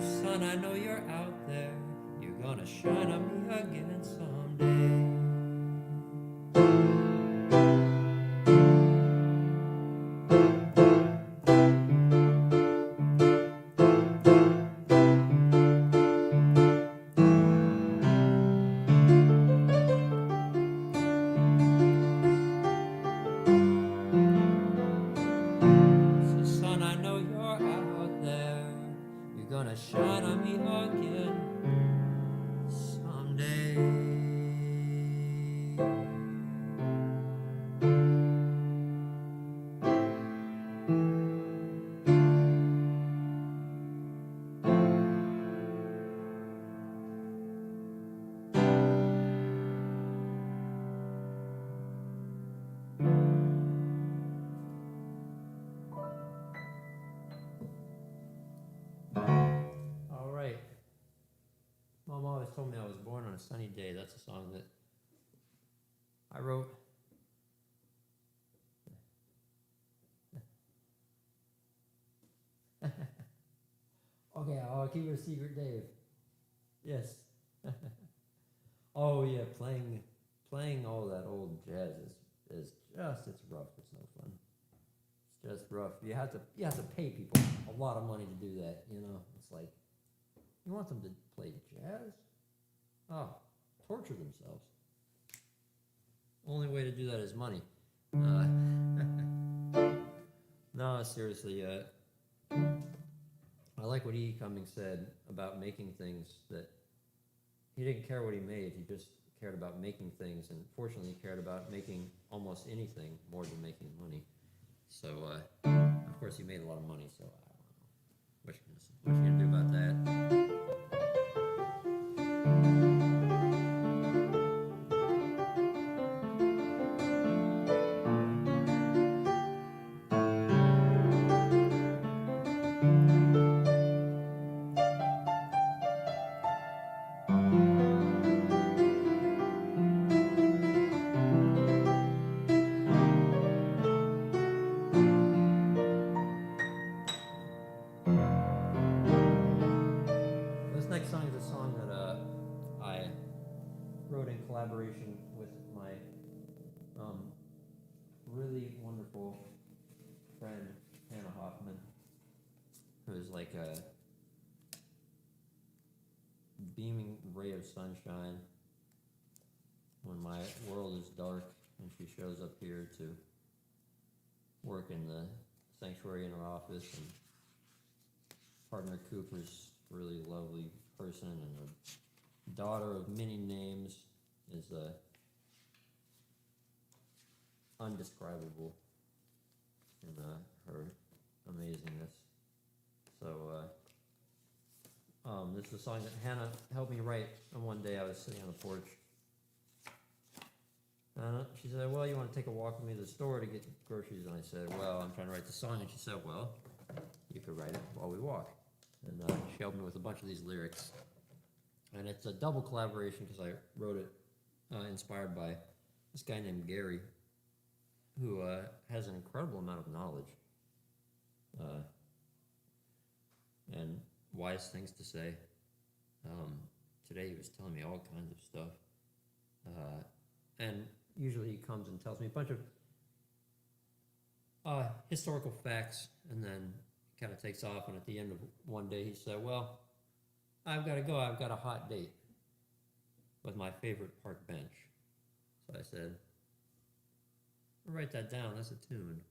Son, I know you're out there, you're gonna shine on me again someday. So son, I know you're out there, you're gonna shine on me again someday. All right. Mom always told me I was born on a sunny day. That's a song that I wrote. Okay, I'll keep it a secret, Dave. Yes. Oh yeah, playing all that old jazz is just, it's rough. It's no fun. It's just rough. You have to pay people a lot of money to do that. You know, it's like you want them to play jazz. Oh, torture themselves. Only way to do that is money. No, seriously, I like what E. Cummings said about making things that he didn't care what he made, he just cared about making things, and fortunately, he cared about making almost anything more than making money. So, of course, he made a lot of money, so I don't know. What you gonna do about that? This next song is a song that I wrote in collaboration with my really wonderful friend Hannah Hoffman, who is like a beaming ray of sunshine when my world is dark, and she shows up here to work in the sanctuary in her office, and partner Cooper's a really lovely person, and the daughter of many names is undescribable in her amazingness. So this is a song that Hannah helped me write. And one day I was sitting on the porch. She said, well, you want to take a walk with me to the store to get groceries? And I said, well, I'm trying to write the song. And she said, well, you could write it while we walk. And she helped me with a bunch of these lyrics. And it's a double collaboration because I wrote it inspired by this guy named Gary, who has an incredible amount of knowledge and wise things to say. Today he was telling me all kinds of stuff. And usually he comes and tells me a bunch of historical facts, and then kind of takes off. And at the end of one day he said, well, I've got to go. I've got a hot date with my favorite park bench. So I said, I'll write that down. That's a tune.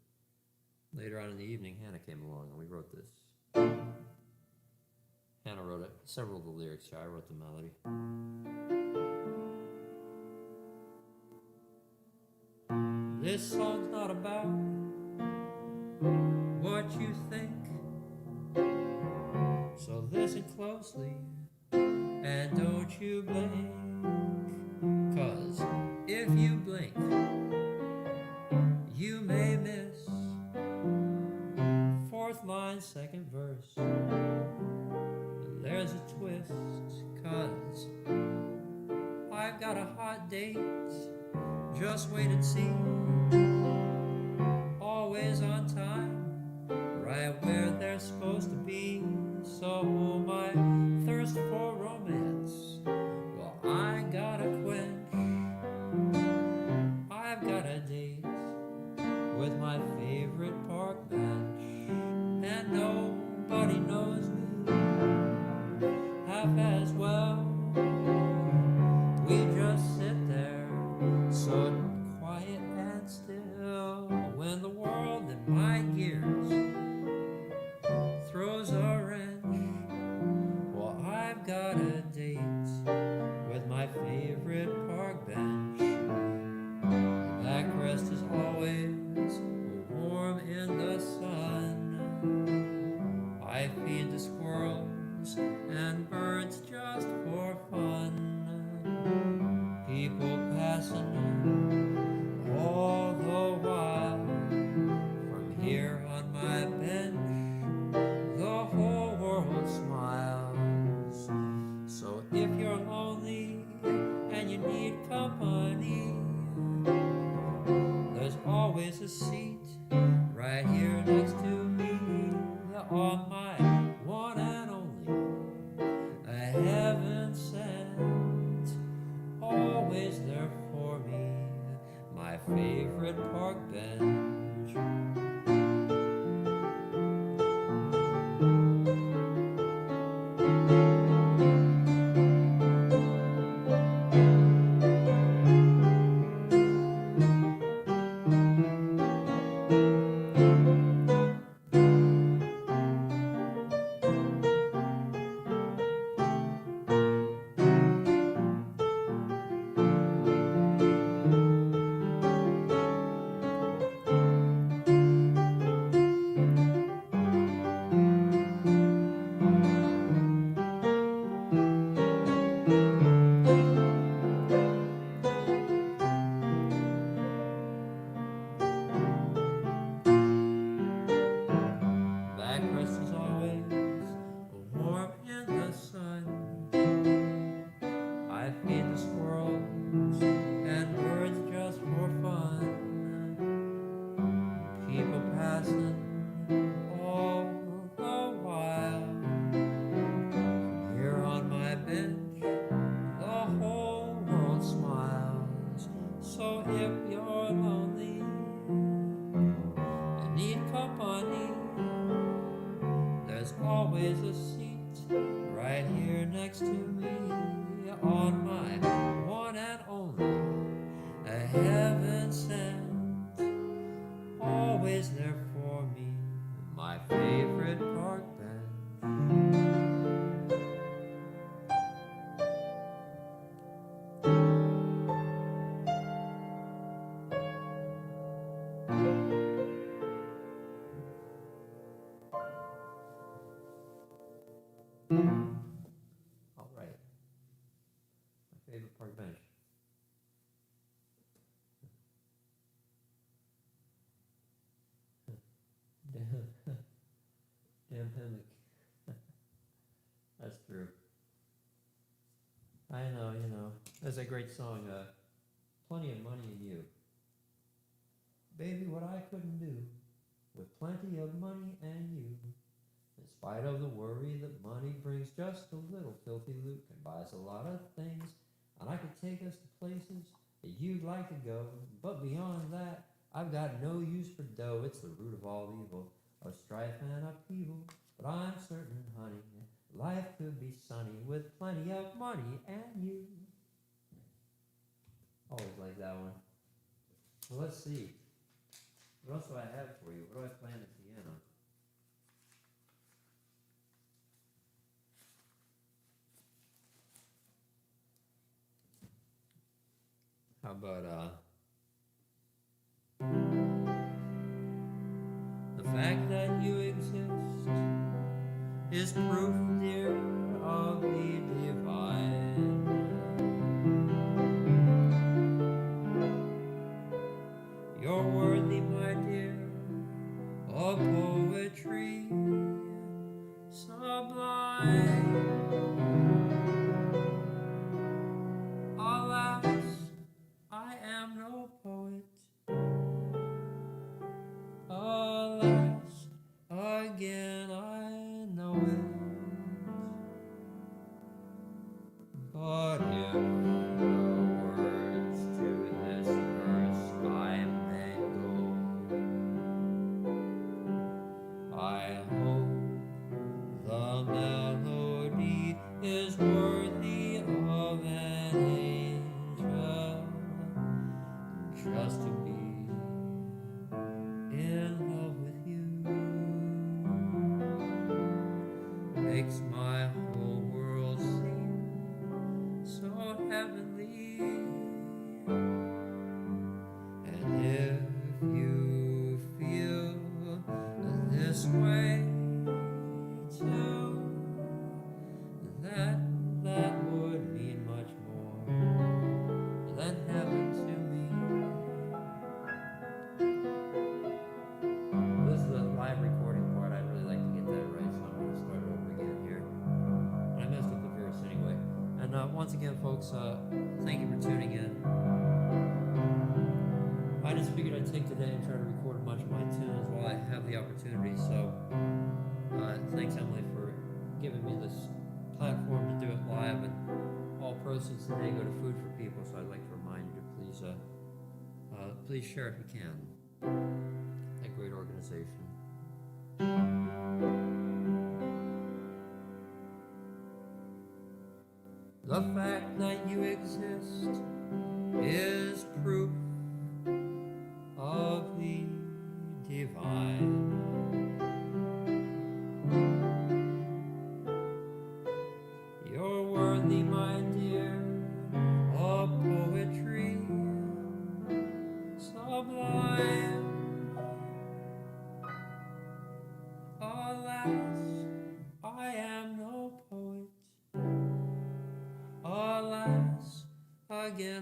Later on in the evening, Hannah came along and we wrote this. Hannah wrote several of the lyrics. I wrote the melody. This song's not about what you think, so listen closely and don't you blink, 'cause if you blink, you may miss fourth line, second verse. But there's a twist, 'cause I've got a hot date, just wait and see. Always on time, right where they're supposed to be. So my thirst for romance, well, I gotta quench. I've got a date with my favorite park bench, and nobody knows me half as well. We just sit there, so quiet and still, when the world in my gears throws a wrench. Well, I've got a date with my favorite park bench. The backrest is always warm in the sun. I feed the squirrels and birds just for fun. People passing all the while. From here on my bench, the whole world smiles. So if you're lonely and you need company, there's always a seat right here next to me. On my one and only, a heaven sent, always there for me, my favorite park bench. if you're lonely and need company, there's always a seat right here next to me on my one and only, a heaven sent, always there for me, my favorite park bench. All right, my favorite park bench. Damn hammock. That's true. I know, you know. That's a great song, Plenty of Money in You. Baby, what I couldn't do with plenty of money and you. In spite of the worry that money brings, just a little filthy loot can buy us a lot of things, and I could take us to places that you'd like to go. But beyond that, I've got no use for dough. It's the root of all evil, of strife and upheaval. But I'm certain, honey, life could be sunny with plenty of money and you. Always like that one. Well, let's see. What else do I have for you? What do I play on the piano? How about, the fact that you exist is proof, dear, of the divine. You're worthy, my dear, of poetry sublime. Alas, I am no poet. Alas, again I know it. But if the words to this verse I mangle, I hope the melody is worthy of an angel, just to be in love with you makes my whole world seem so heavenly. And if you feel this way too, that would mean much more than heaven to me. This is the live recording part. I'd really like to get that right, so I'm going to start over again here. I messed up the verse anyway. And once again, folks, thank you for tuning in. I just figured I'd take today and try to record a bunch of my tunes while I have the opportunity. So, thanks, Emily, for giving me this platform to do it live. And all proceeds today go to Food for People. So I'd like to remind you to please share if you can. A great organization. The fact that you exist is proof of the divine. You're worthy, my dear, of poetry sublime. Alas, I am no poet. Alas, again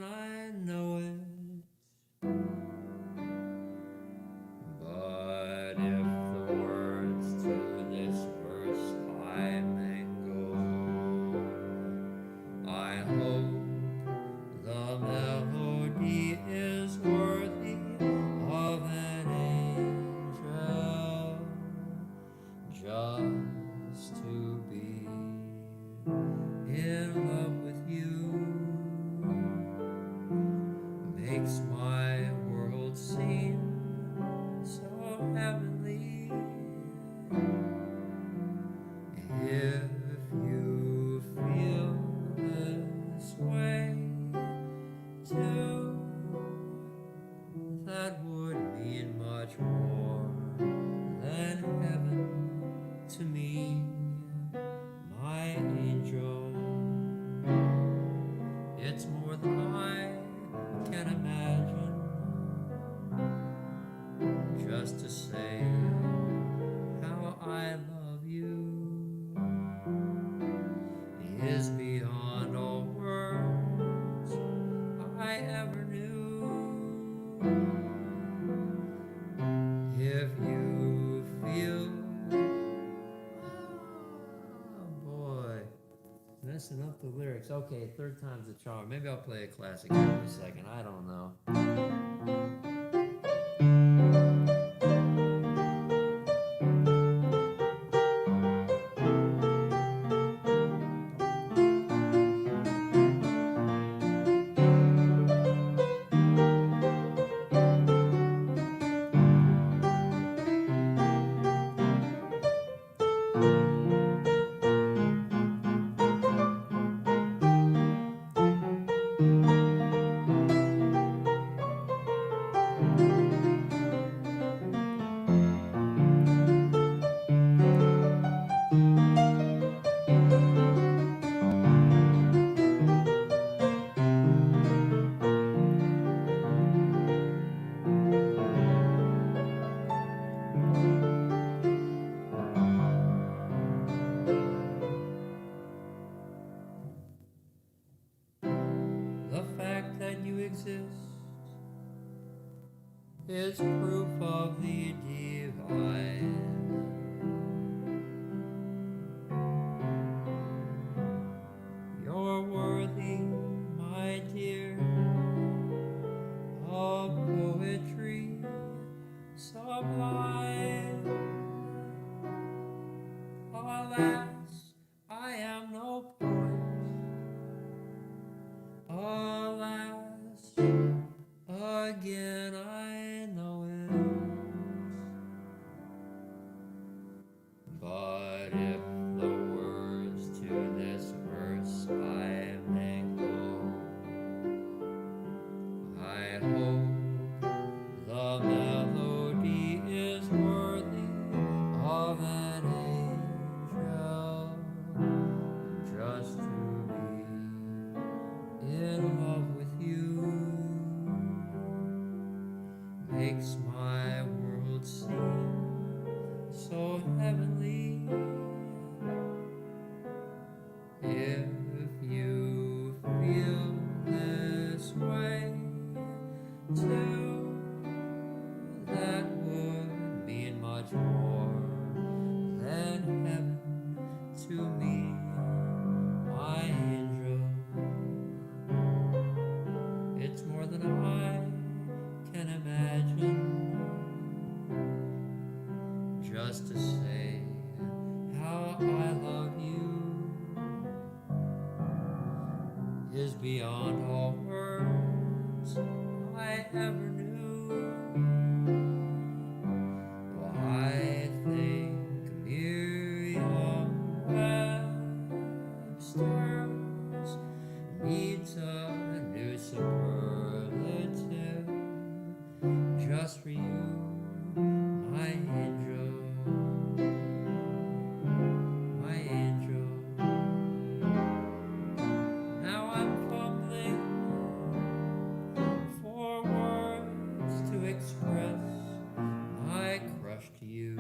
makes my world seem so heavenly. If you feel this way too, that would mean much more than heaven to me, my angel. It's more than I can imagine, just to say how I love you is beyond all words I ever knew. If you feel, oh boy, messing up the lyrics. Okay, third time's the charm. Maybe I'll play a classic here in a second. I don't know. The fact that you exist is proof of the divine. You're worthy, my dear, of poetry sublime. Alas, I am no poet. Alas, again I know it. But if the words to this verse I mangle, I hope the melody is worthy of an angel, just to be in love with you makes my world seem so heavenly. If you feel this way too, that would mean much more than heaven to me, my angel. It's more than I can imagine, just to say how I love you is beyond all words I ever knew. Well, I think Merriam-Webster's needs a new superlative just for you, my angel, my angel. Now I'm fumbling for words to express my crush to you.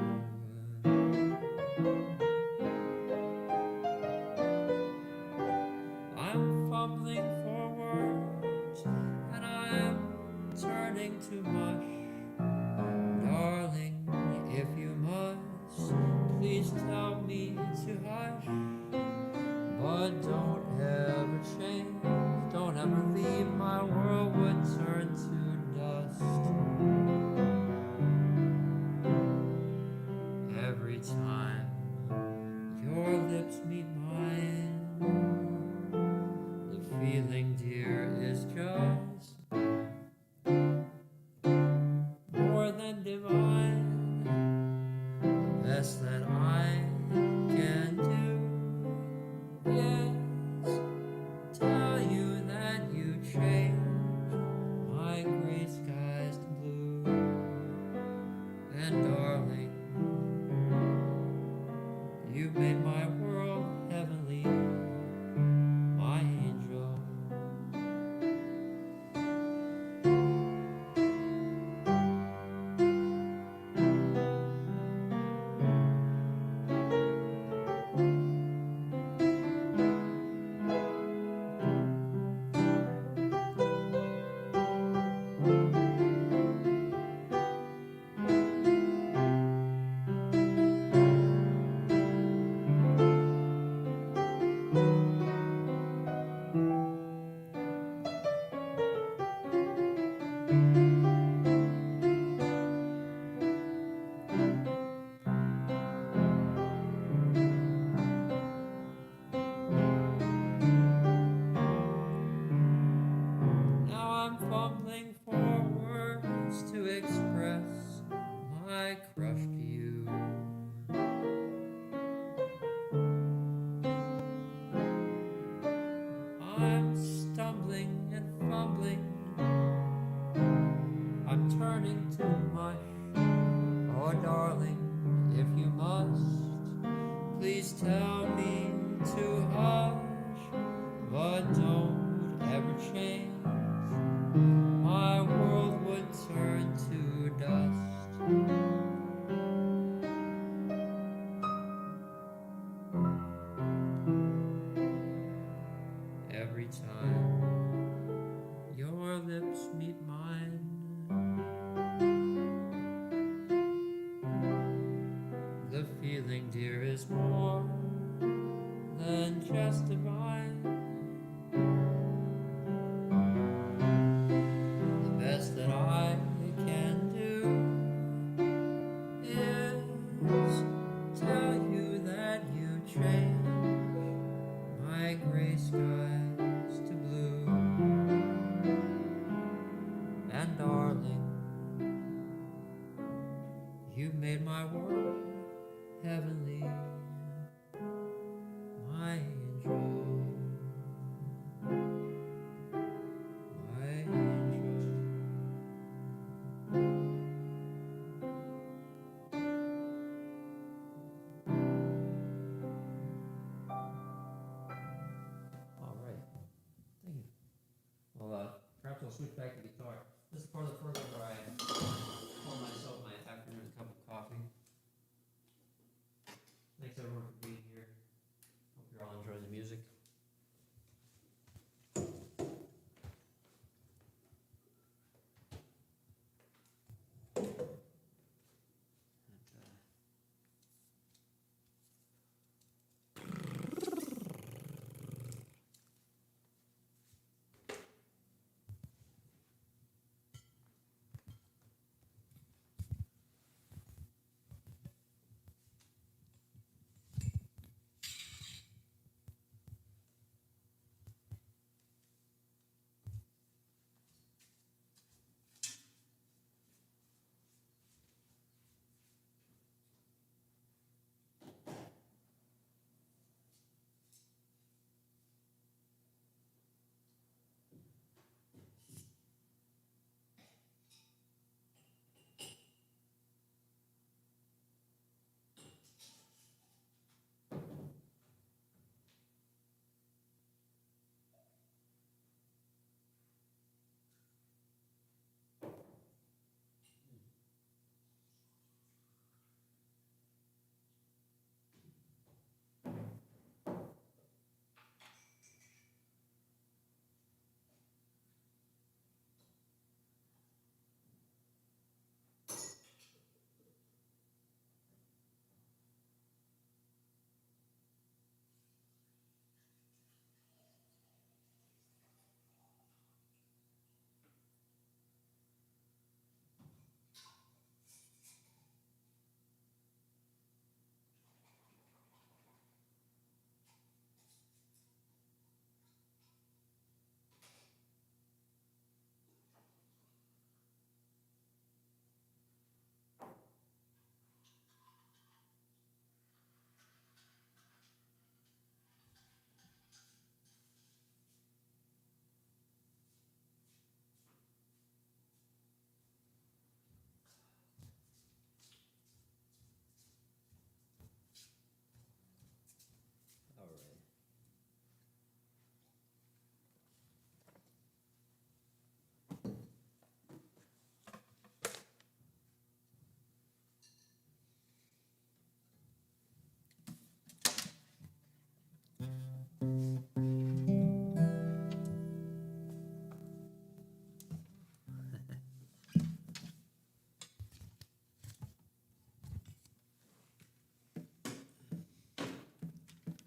I'm fumbling for words and I'm turning to mush. Darling, if you must, please tell me to hush. But don't ever change, don't ever leave, my world would turn to dust. Every time your lips meet mine, the feeling, dear, is just fumbling for words to express my crush to you. I'm stumbling and fumbling, I'm turning to mush. Oh darling, if you must, please tell me to hush, but don't ever change. My world would turn to dust. Every time your lips meet mine, the feeling, dear, is more than just divine. The best that I can do is tell you that you change my gray skies to blue. And darling, you made my world heavenly, my angel, my angel. All right, thank you. Well, perhaps I'll switch back to guitar. This is part of the program where I pour myself my afternoon cup of coffee. Thanks everyone for being here. Hope you're all enjoying the music. All right.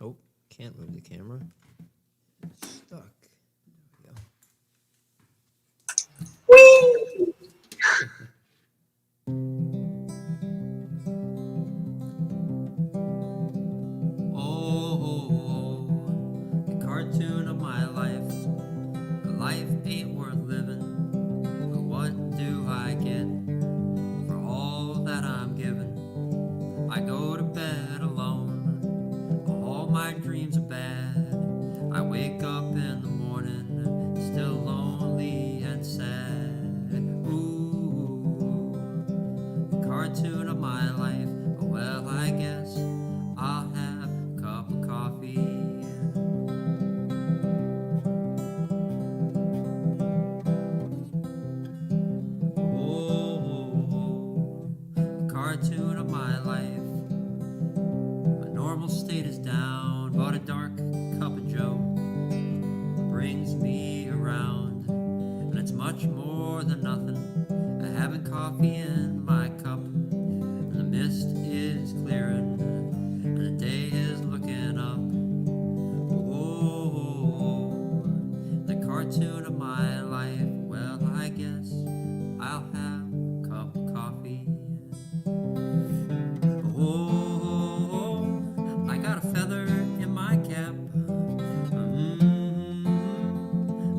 Oh, can't move the camera. It's stuck. There we go. Oh, the cartoon of my life. The life ain't worth living. cartoon of my life. My normal state is down. Bought a dark cup of joe. Brings me around. And it's much more than nothing. Having coffee in my cup. And the mist is clearing. And the day is looking up. Oh, the cartoon of my life. Well, I guess I'll have a cup of coffee. Oh, I got a feather in my cap.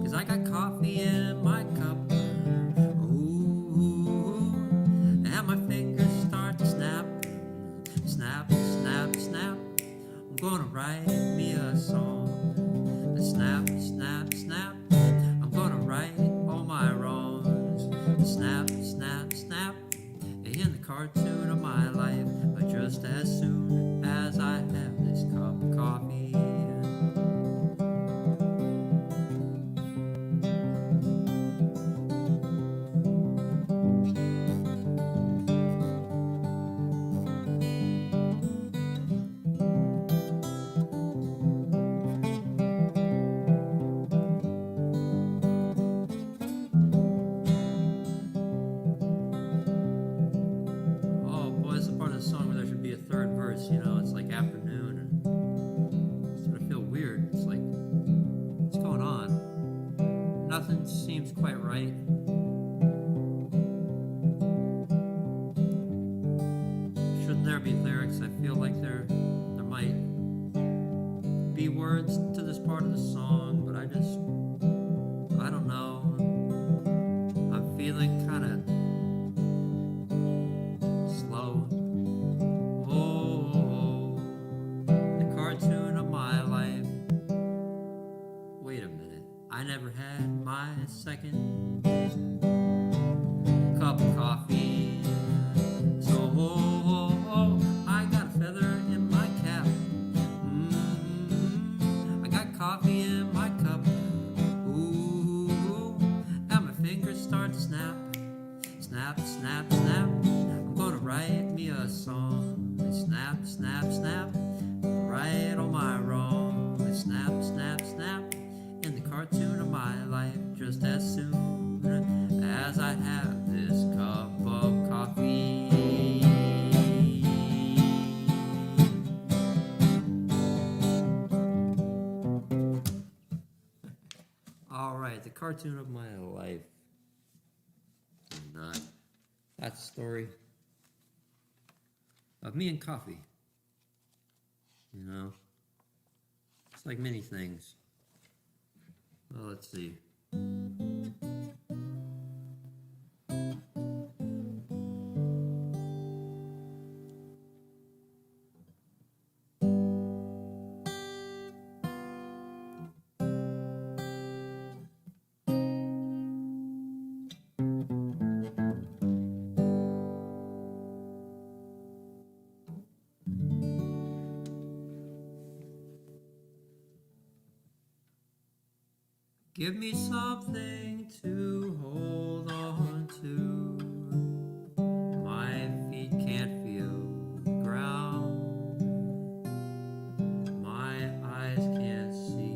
'Cause I got coffee in my cup. Ooh, and my fingers start to snap. Snap, snap, snap. I'm gonna write me a song. Snap, snap, snap. I'm gonna right all my wrongs. Snap, snap, snap. In the cartoon of my life. But just as soon as I have this cup of coffee. Oh boy, this is the part of the song where there should be a third verse, you know, it's like afternoon and sort of feel weird. It's like, what's going on? Nothing seems quite right. Shouldn't there be lyrics? I feel like there might be words to this part of the song, but I don't know. I'm feeling kind of slow. Oh, the cartoon of my life. Wait a minute. I never had my second cup of coffee. So I got a feather in my cap. I got coffee in my cup. Ooh, and my fingers start to snap. Snap, snap, snap. I'm gonna write me a song. Snap, snap, snap. Right all my wrong. Snap, snap, snap. In the cartoon of my life. Just as soon as I have this cup of coffee. Alright, the cartoon of my life. And that's the story of me and coffee. You know, it's like many things. Well, let's see. Give me something to hold on to. My feet can't feel the ground. My eyes can't see.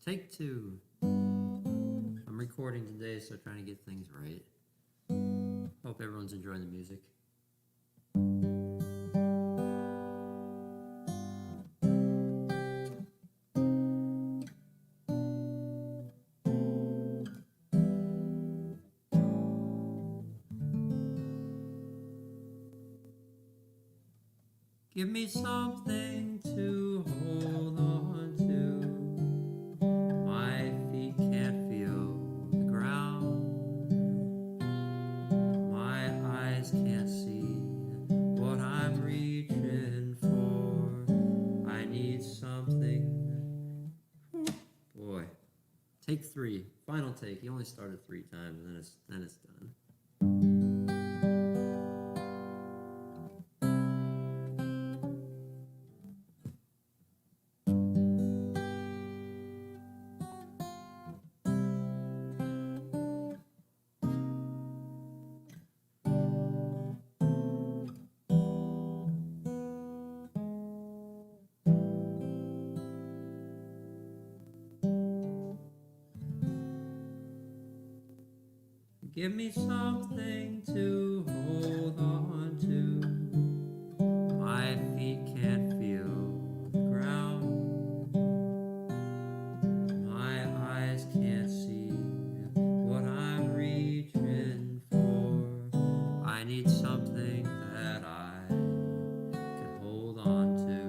Take two. I'm recording today, so trying to get things right. Hope everyone's enjoying the music. Give me something to hold on to. My feet can't feel the ground. My eyes can't see what I'm reaching for. I need something. Boy. Take three. Final take. You only started 3 times, and then it's done. Give me something to hold on to. My feet can't feel the ground. My eyes can't see what I'm reaching for. I need something that I can hold on to.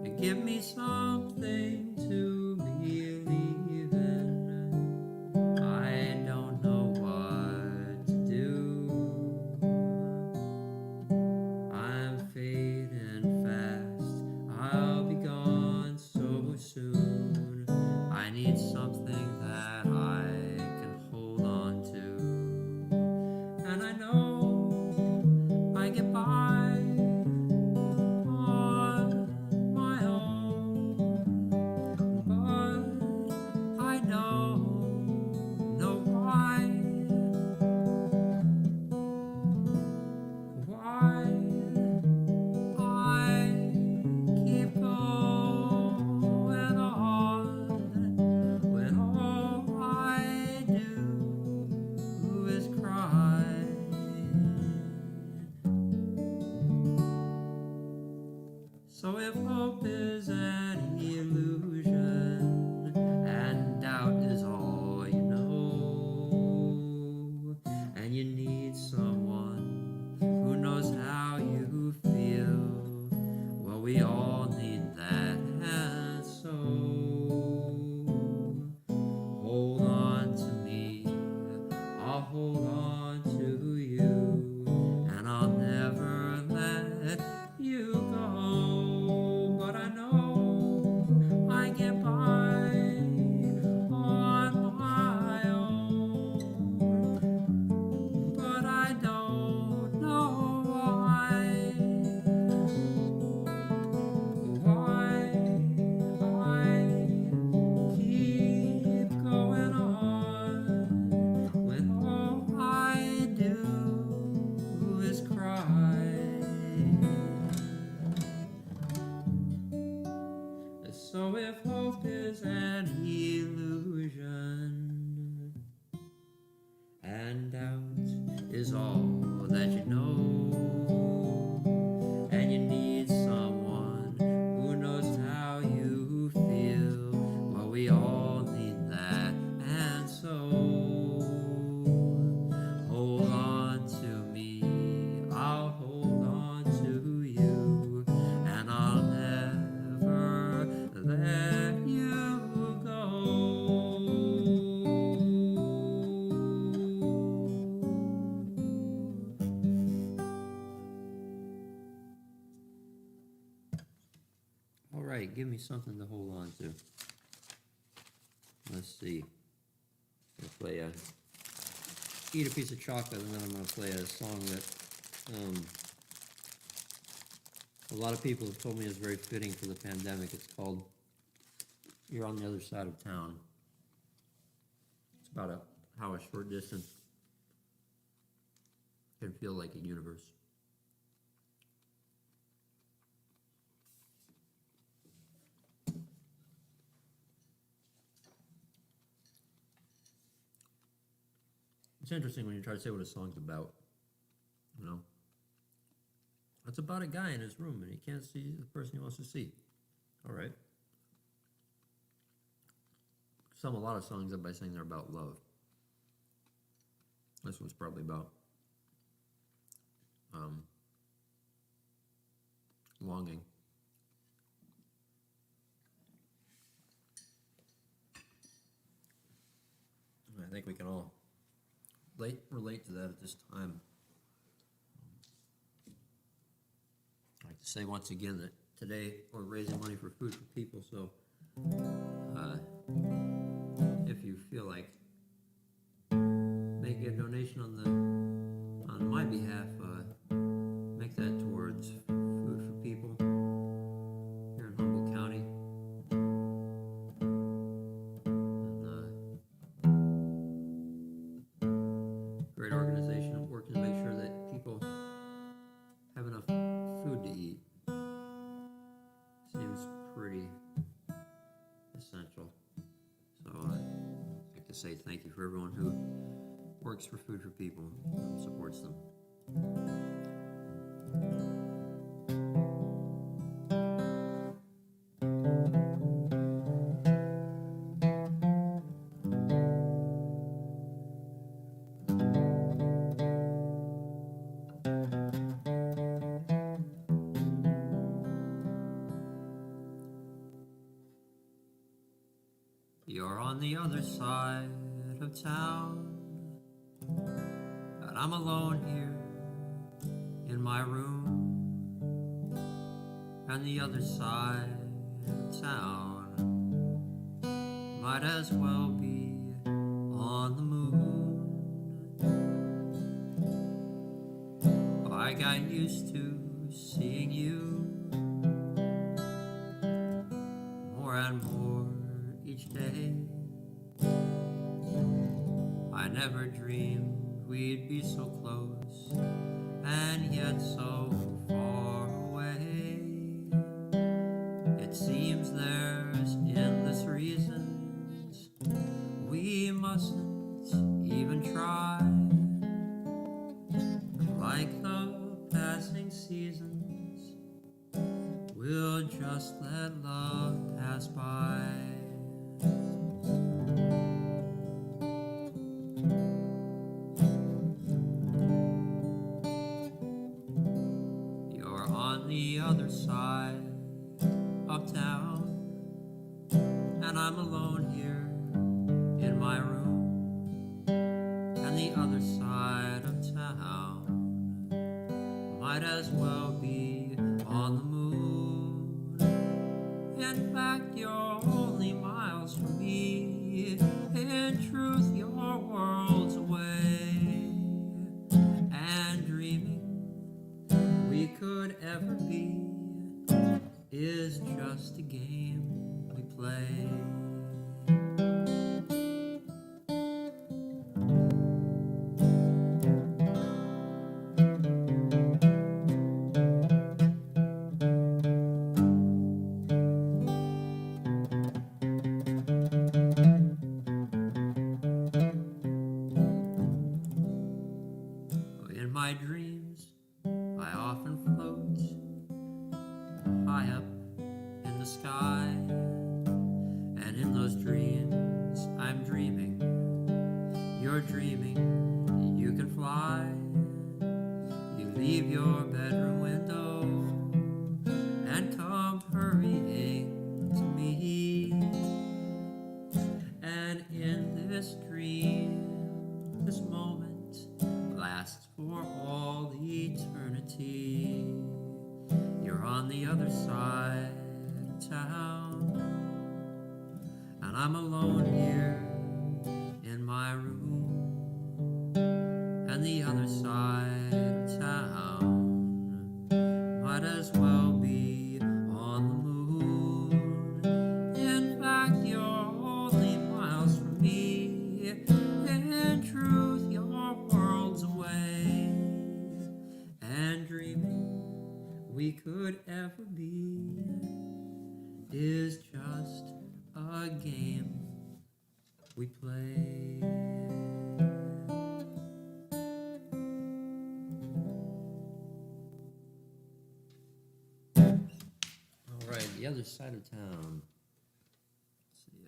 And give me something to believe in. I don't know what to do. I'm fading fast. I'll be gone so soon. I need something that I can hold on to. And I know I get by on my own, but I don't know why I keep going on when all I do is cry. So if hope is an illusion and doubt is all you know, and you need someone who knows how you feel, well, we all need that, and so hold on to me, I'll hold on to you, and I'll never let you go. But I know I get by on my own, but I don't know why I keep going on when all I do is cry. So if hope is an illusion and doubt is all that you know, and you need someone who knows how you feel, well, we all need that, and so hold on to me, I'll hold on to you, and I'll never let you go. All right, give me something to hold on to. Let's see. I'm gonna play eat a piece of chocolate, and then I'm gonna play a song that a lot of people have told me is very fitting for the pandemic. It's called "You're on the Other Side of Town." It's about how a short distance can feel like a universe. It's interesting when you try to say what a song's about, you know? It's about a guy in his room and he can't see the person he wants to see. All right. Sum a lot of songs up by saying they're about love. This one's probably about longing. I think we can all relate to that at this time. I'd like to say once again that today we're raising money for Food for People, so if you feel like making a donation on my behalf, make that towards Food for People here in Humboldt County. Great organization working to make sure that people have enough food to eat. Seems pretty essential. So I'd like to to say thank you for everyone who works for Food for People and supports them. You're on the other side of town, and I'm alone here in my room. And the other side of town might as well be on the moon. I got used to seeing you more and more each day. I never dreamed we'd be so close and yet so far away. It seems there's endless reasons we mustn't even try. Like the passing seasons, we'll just let love pass by. You're on the other side of town, and I'm alone here in my room. And the other side of town might as well be on the moon. In fact, you're only miles from me. In truth, you're worlds away. And dreaming we could ever be is just a game we play. In my dreams, I often float high up in the sky, and in those dreams I'm dreaming, you're dreaming, you can fly. You leave your bedroom window and come hurrying to me. And in this dream, this moment lasts for all eternity. You're on the other side of town, and I'm alone here in my room. And the other side of town might as well be on the moon. In fact, you're only miles from me. In truth, you're worlds away. And dreaming we could ever be is just a game we play. All right, the other side of town. Let's see,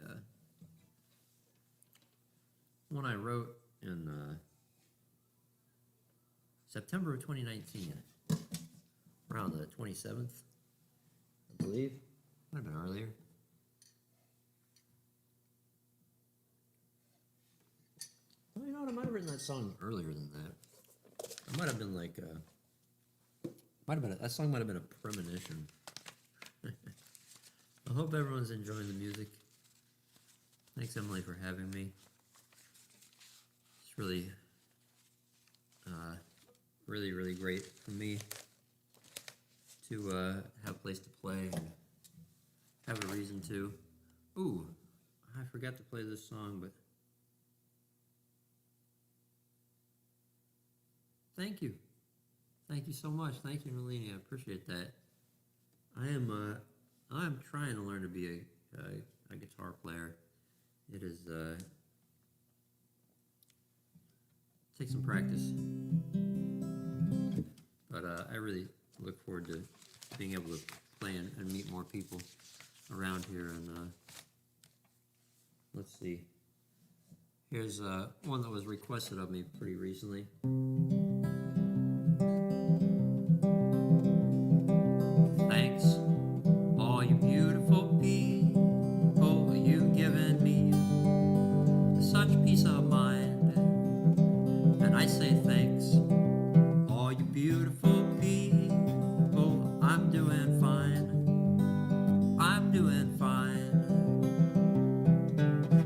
one I wrote in September of 2019, around the 27th, I believe. Might have been earlier. Well, you know what? I might have written that song earlier than that. It might have been like that song might have been a premonition. I hope everyone's enjoying the music. Thanks, Emily, for having me. It's really, really great for me to have a place to play and have a reason to. Ooh, I forgot to play this song, but thank you. Thank you so much. Thank you, Nalini. I appreciate that. I'm trying to learn to be a guitar player. It is take some practice. But I really look forward to being able to play and meet more people around here. And let's see. Here's one that was requested of me pretty recently. Thanks, all you beautiful people, you've given me such peace of mind. And I say thanks, all you beautiful people, I'm doing fine. I'm doing fine.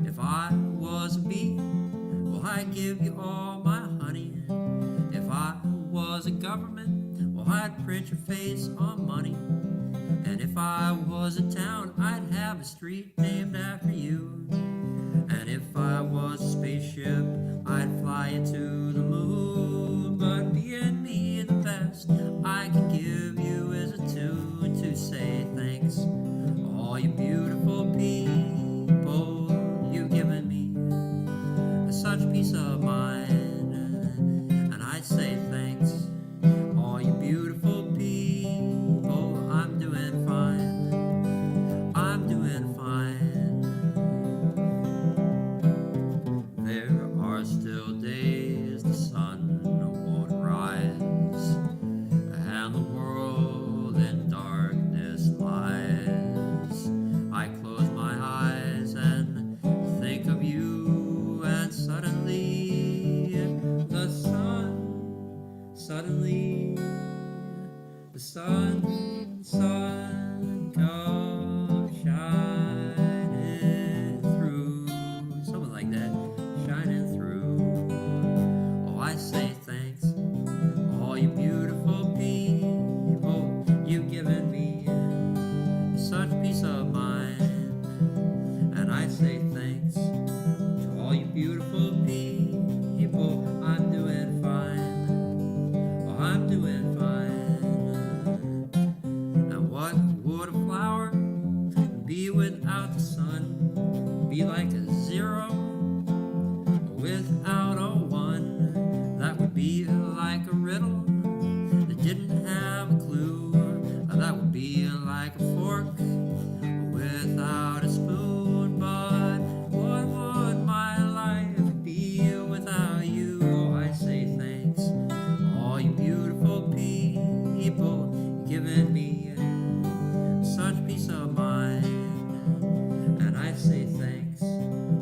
If I was a bee, well, I'd give you all my honey. If I was a government, well, I'd print your face on money. And if I was a town, I'd have a street named after you. And if I was a spaceship, I'd fly you to the moon. But being me the best I can give you is a tune to say thanks. All you beautiful people, you've given me such peace of mind. And I say thanks. All you beautiful people, I'm doing fine. I'm doing fine. There are still days the sun won't rise, and the world in darkness lies. I close my eyes and think of you, and suddenly the sun comes shining through, something like that, shining through. Oh, I say thanks, all you beautiful people, you've given me such peace of mind. And I say thanks to all you beautiful people, I'm doing fine. Oh, I'm doing fine. And what would a flower be without the sun? Be like a zero without a one. That would be like a riddle that didn't have a clue. That would be like a fork without a spoon. But what would my life be without you? Oh, I say thanks, all you beautiful people, giving me such peace of mind. And I say thanks,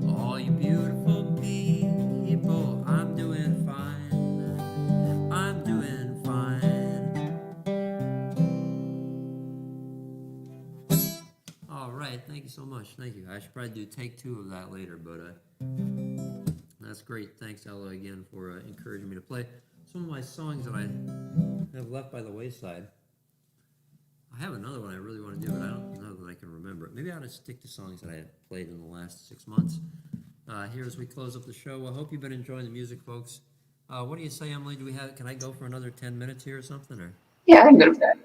all you beautiful people, I'm doing fine. I'm doing fine. All right, thank you so much. Thank you. I should probably do take 2 of that later, but that's great. Thanks, Ella, again for encouraging me to play some of my songs that I have left by the wayside. I have another one I really want to do, but I don't know that I can remember it. Maybe I ought to stick to songs that I have played in the last 6 months. Here as we close up the show. I hope you've been enjoying the music, folks. What do you say, Emily? Can I go for another 10 minutes here or something? Or? Yeah, I'm good with that.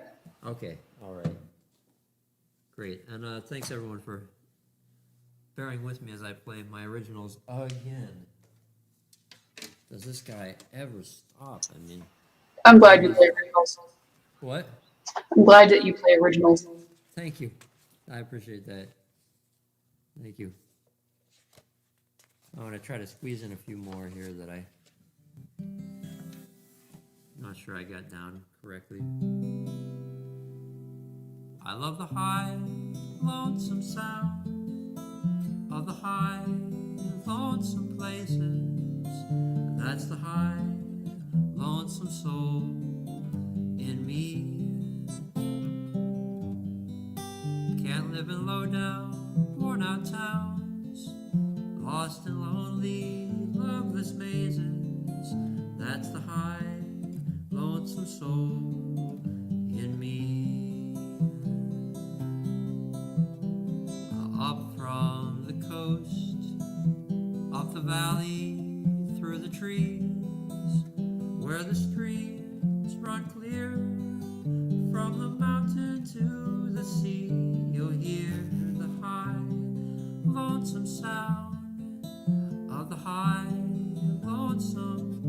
Okay, all right. Great, and thanks everyone for bearing with me as I play my originals again. Does this guy ever stop? I mean... I'm glad you play originals. What? I'm glad that you play originals. Thank you. I appreciate that. Thank you. I want to try to squeeze in a few more here that I'm not sure I got down correctly. I love the high, lonesome sound of the high, lonesome places. That's the high, lonesome soul in me. Can't live in low down, worn out towns, lost in lonely, loveless mazes. That's the high, lonesome soul in me. Up from the coast, up the valley, through the trees, where the streams run clear from the mountain to the sea. You'll hear the high, lonesome sound of the high, lonesome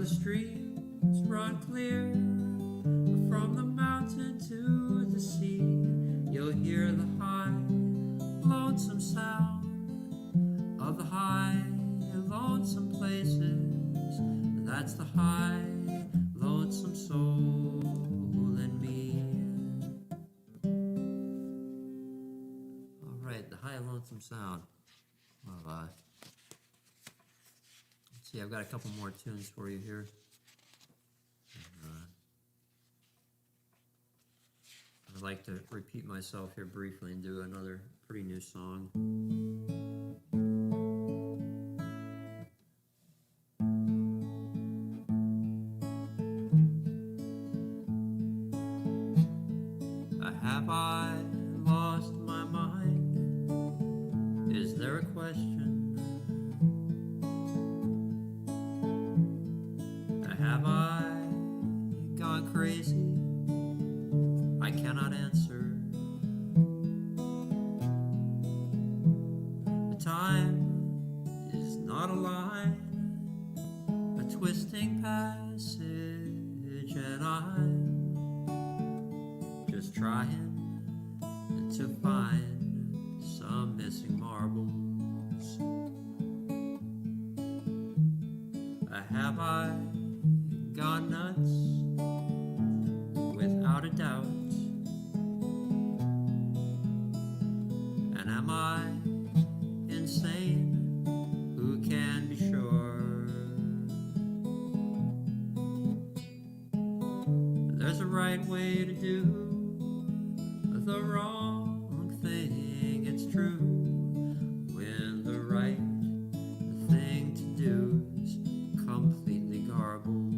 streams run clear from the mountain to the sea. You'll hear the high, lonesome sound of the high, lonesome places. That's the high, lonesome soul in me. All right, the high, lonesome sound. Let's see, I've got a couple more tunes for you here. I'd like to repeat myself here briefly and do another pretty new song. Have I lost my mind? Is there a question? Have I gone crazy? I cannot answer. The time is not a line, a twisting passage, and I'm just trying to find some missing marbles. Have I gone nuts? Without a doubt. And am I insane? Who can be sure? There's a right way to do the wrong thing. It's true when the right thing to do is completely garbled.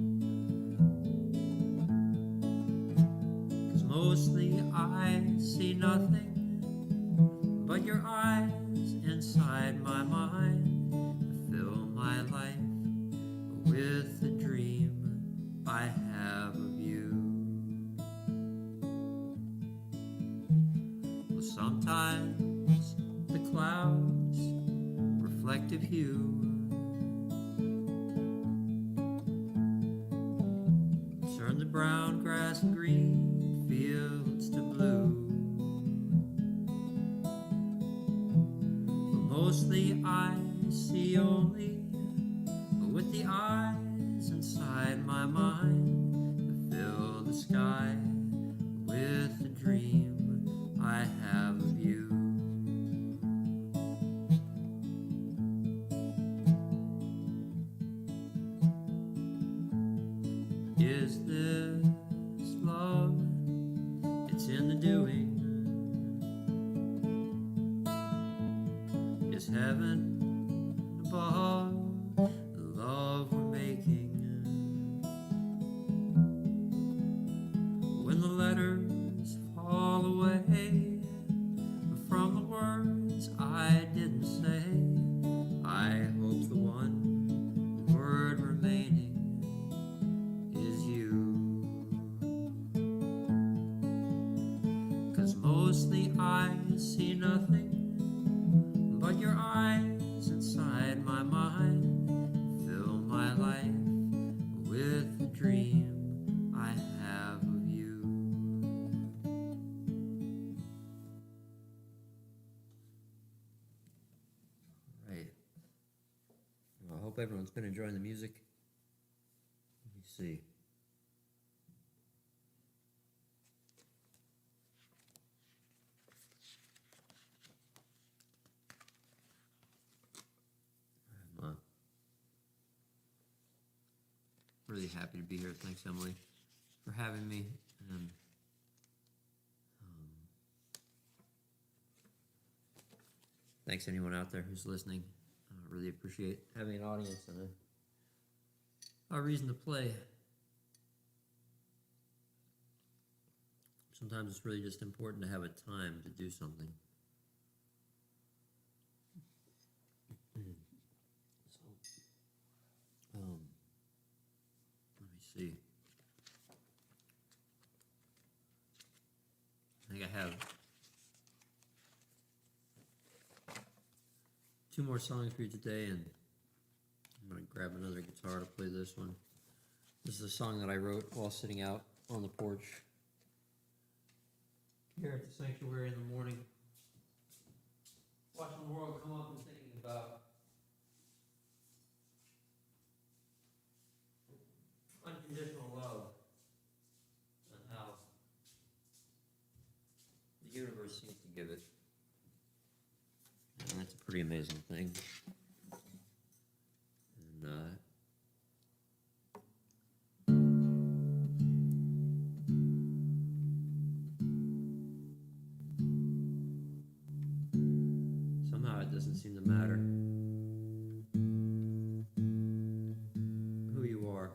'Cause mostly I see nothing but your eyes inside my mind. Fill my life with the dream I have of you. Well, sometimes the clouds reflective hue turn the brown grass and green fields to blue. But mostly I see only with the eyes inside my mind to fill the sky with the dream I have of you. Is this love? It's in the doing. Is heaven above the love we're making? When the letters fall away from the words I didn't say, I hope the one word remaining is you. 'Cause mostly I see nothing but your eyes inside my mind. Fill my life with the dream I have of you. Right. Well, I hope everyone's been enjoying the music. Let me see. I'm really happy to be here. Thanks, Emily, for having me. And thanks anyone out there who's listening. I really appreciate having an audience and a reason to play. Sometimes it's really just important to have a time to do something. So, let me see. I think I have 2 more songs for you today, and I'm going to grab another guitar to play this one. This is a song that I wrote while sitting out on the porch here at the sanctuary in the morning, watching the world come up and thinking about unconditional love and how the universe seems to give it. And that's a pretty amazing thing. And somehow it doesn't seem to matter who you are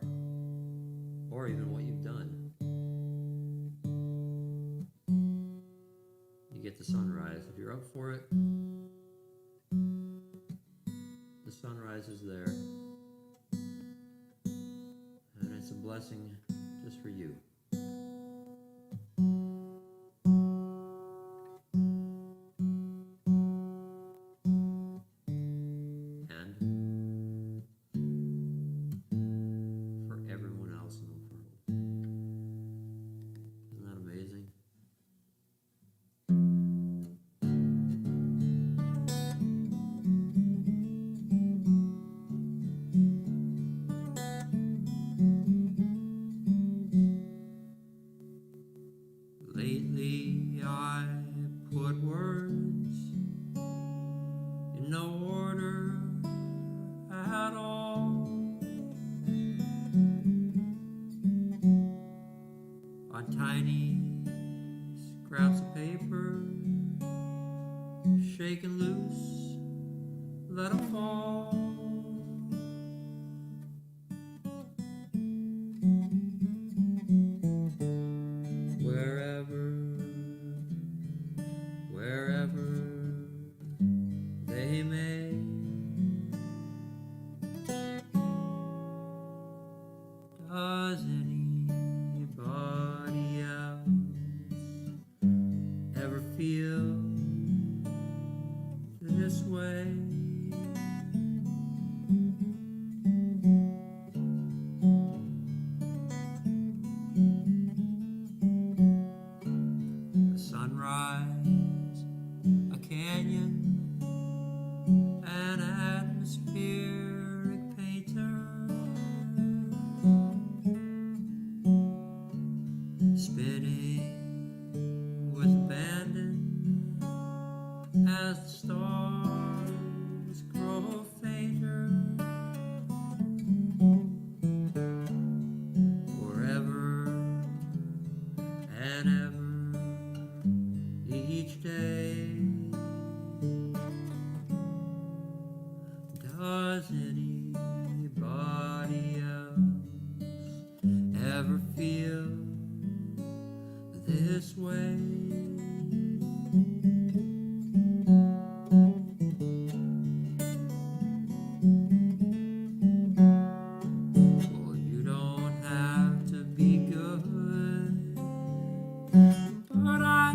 or even what you've done. You get the sunrise. If you're up for it, the sunrise is there. And it's a blessing just for you. And for everyone else in the world. Isn't that amazing? Lately I put words in no order at all on tiny scraps of paper, shaken loose, let 'em fall. Wherever they may. Does anybody else ever feel this way? A sunrise, a canyon, an atmospheric painter, spinning with abandon as the stars grow fainter. Forever and ever, each day. Does anybody else ever feel this way? Well, you don't have to be good, but I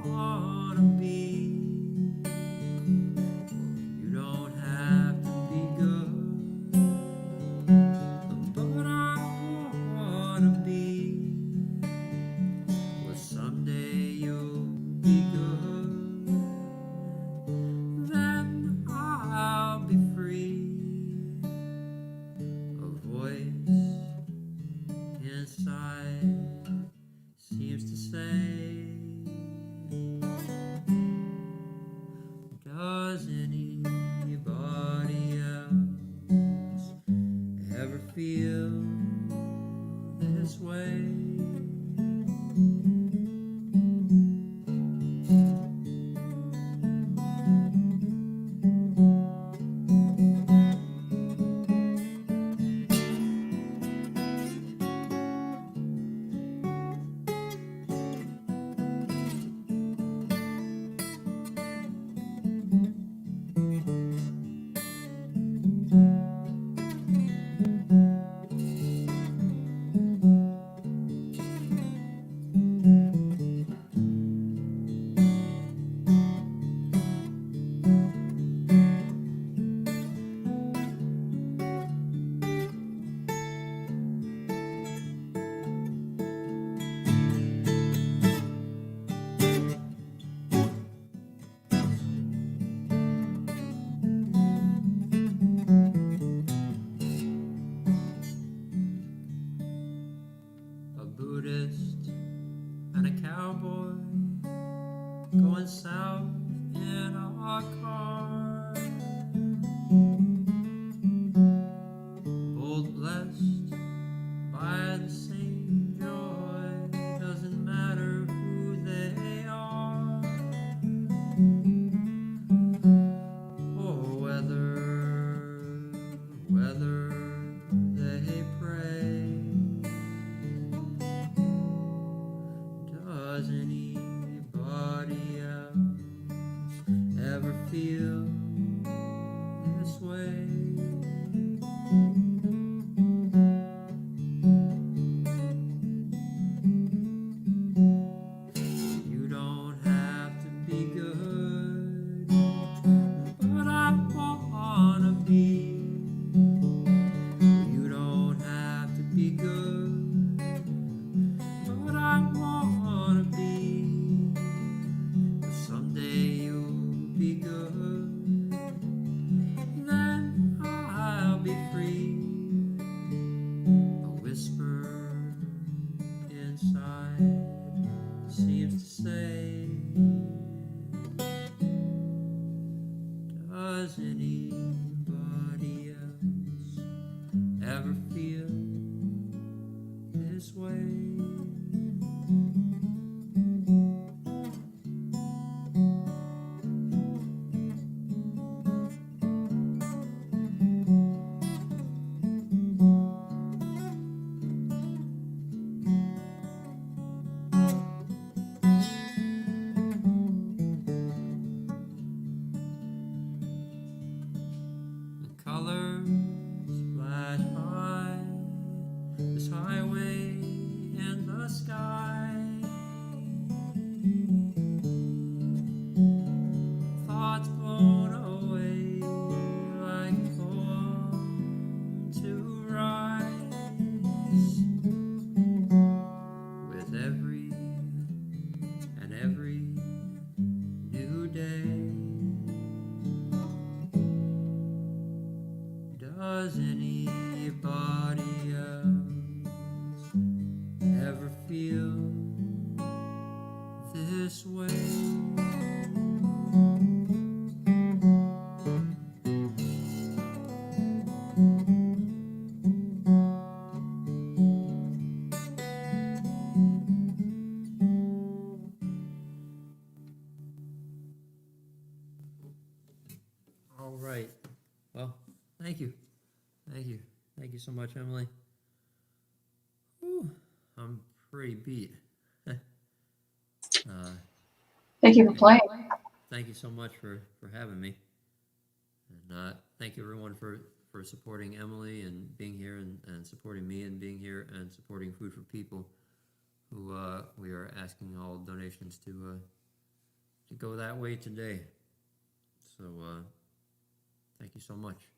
wanna be. You don't have to be good, but I wanna be. Well, someday you'll and a cowboy going south in a car. Both blessed by the same joy, doesn't matter who they are or whether they pray. Does anybody else ever feel this way? You don't have to be good, but I wanna be. You don't have to be good, but I wanna be. Someday you'll be good, then I'll be free. A whisper inside seems to say, does anybody else ever feel this way? The colors flash by this highway in the sky. Thoughts blown away like a poem to rise with every new day. Does anybody else ever feel this way? All right. Well, thank you. Thank you so much, Emily. Whew, I'm pretty beat. Thank you for playing. Thank you so much for having me. And thank you everyone for supporting Emily and being here and supporting me and being here and supporting Food for People, who we are asking all donations to go that way today. So thank you so much.